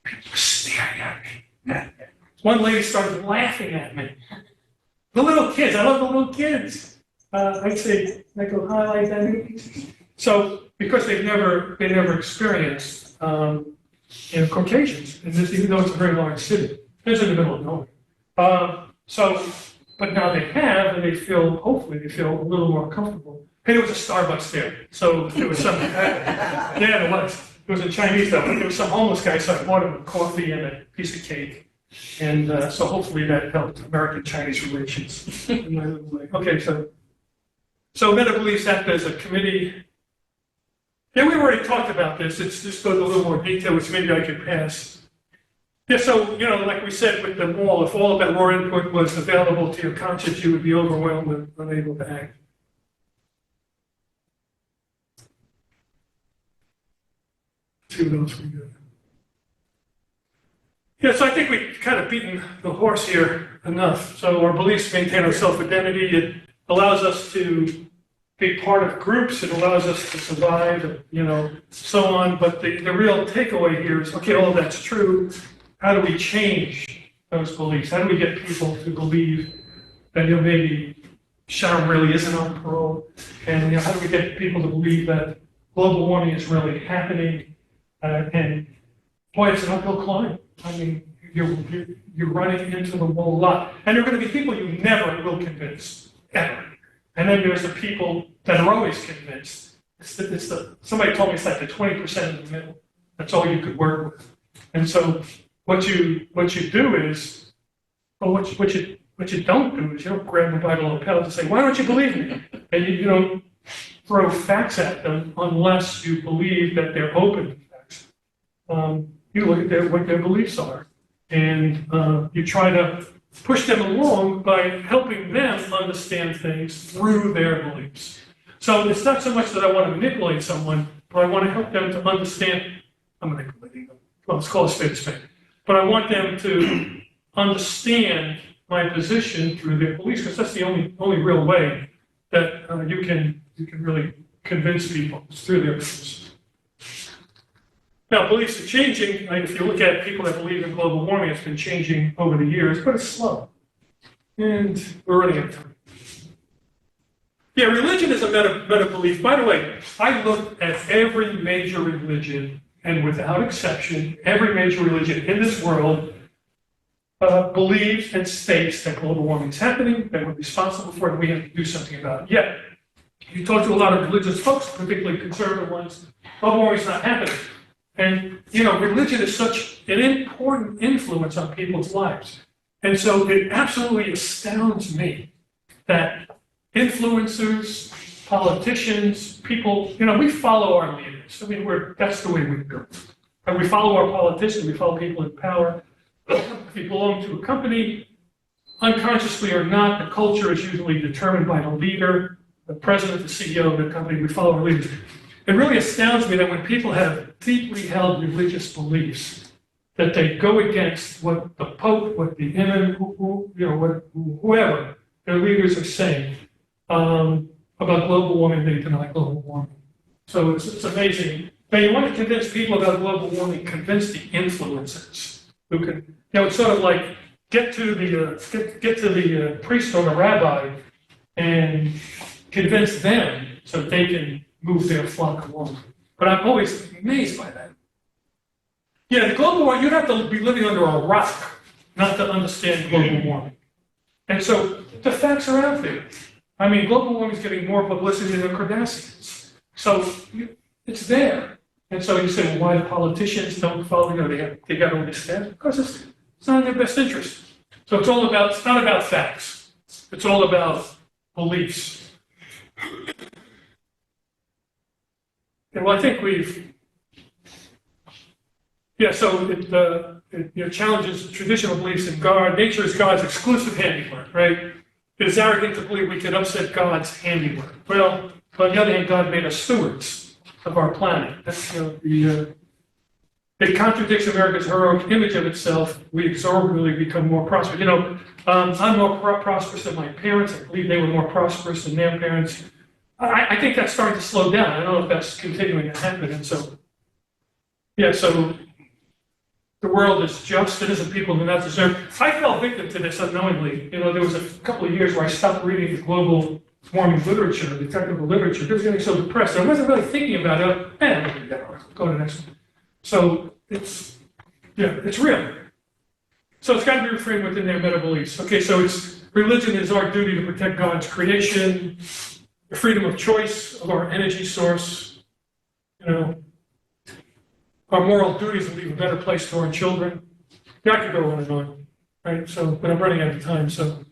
People were staring at me. One lady started laughing at me. The little kids, I love the little kids. I'd say, I go, highlight that. So, because they never experienced Caucasians, and even though it's a very large city, it's in the middle of nowhere. But now they have, and hopefully they feel a little more comfortable. Hey, there was a Starbucks there, so there was some, yeah, there was. It was a Chinese though, there was some homeless guy, so I bought him a coffee and a piece of cake. And so hopefully that helped American-Chinese relations. Okay, so Meta believes act as a committee. Yeah, we've already talked about this. It's just goes a little more detail, which maybe I could pass. Yeah, so, like we said with the mall, if all of that raw input was available to your conscience, you would be overwhelmed and unable to act. See what else we got. Yeah, so I think we've kind of beaten the horse here enough. So our beliefs maintain our self-identity. It allows us to be part of groups. It allows us to survive, so on. But the real takeaway here is, okay, all that's true. How do we change those beliefs? How do we get people to believe that maybe Sharon really isn't on parole? And how do we get people to believe that global warming is really happening? And boy, it's an uphill climb. I mean, you're running into the wall a lot. And there are going to be people you never will convince, ever. And then there's the people that are always convinced. Somebody told me it's like the 20% in the middle. That's all you could work with. And so what you do is, or what you don't do is you don't grab them by the lapel and say, why don't you believe me? And you don't throw facts at them unless you believe that they're open to facts. You look at what their beliefs are, and you try to push them along by helping them understand things through their beliefs. So it's not so much that I want to manipulate someone, but I want to help them to understand. I'm manipulating them. Well, let's call a spade a spade. But I want them to understand my position through their beliefs, because that's the only real way that you can really convince people through their beliefs. Now, beliefs are changing. If you look at people that believe in global warming, it's been changing over the years, but it's slow. And we're running out of time. Yeah, religion is a meta belief. By the way, I looked at every major religion, and without exception, every major religion in this world believes and states that global warming is happening, that we're responsible for it, and we have to do something about it. Yet, you talk to a lot of religious folks, particularly conservative ones, global warming is not happening. And, religion is such an important influence on people's lives. And so it absolutely astounds me that influencers, politicians, people, we follow our leaders. I mean, that's the way we go. And we follow our politicians, we follow people in power. If you belong to a company, unconsciously or not, the culture is usually determined by the leader, the president, the CEO of the company. We follow our leaders. It really astounds me that when people have deeply held religious beliefs, that they go against what the Pope, what the imam, whoever their leaders are saying about global warming. They deny global warming. So it's amazing. Now, you want to convince people about global warming, convince the influencers who can. It's sort of like get to the priest or the rabbi and convince them so that they can move their flock along. But I'm always amazed by that. Yeah, the global warming, you'd have to be living under a rock not to understand global warming. And so the facts are out there. I mean, global warming is getting more publicity than the Kardashians. So it's there. And so you say, well, why the politicians don't follow, they got all this stuff? Because it's not in their best interest. So it's not about facts. It's all about beliefs. And well, I think so it challenges traditional beliefs in God. Nature is God's exclusive handiwork, right? It is arrogant to believe we can upset God's handiwork. Well, on the other hand, God made us stewards of our planet. That's, it contradicts America's heroic image of itself. We exorbitantly become more prosperous. I'm more prosperous than my parents. I believe they were more prosperous than their parents. I think that's starting to slow down. I don't know if that's continuing to happen. And so, so the world is just, citizen people do not deserve. I fell victim to this unknowingly. There was a couple of years where I stopped reading the global warming literature, the technical literature. I was getting so depressed. I wasn't really thinking about it. I'm going to do that. Go to the next one. So it's real. So it's got to be reframed within their meta beliefs. Okay, so religion is our duty to protect God's creation, the freedom of choice of our energy source, our moral duties to leave a better place to our children. I could go on and on, right? So, but I'm running out of time. So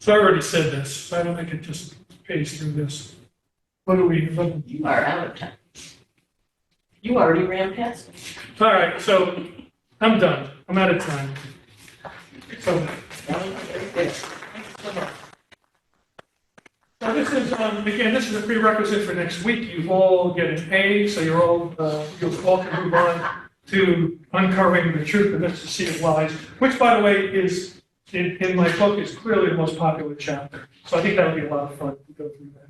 I already said this. So I don't think it just page through this. You are out of time. You already ran past me. All right, so I'm done. I'm out of time. So this is, again, this is a prerequisite for next week. You all get an A, so you all can move on to uncovering the truth and ecstasy of lies, which, by the way, is in my book is clearly the most popular chapter. So I think that would be a lot of fun to go through that.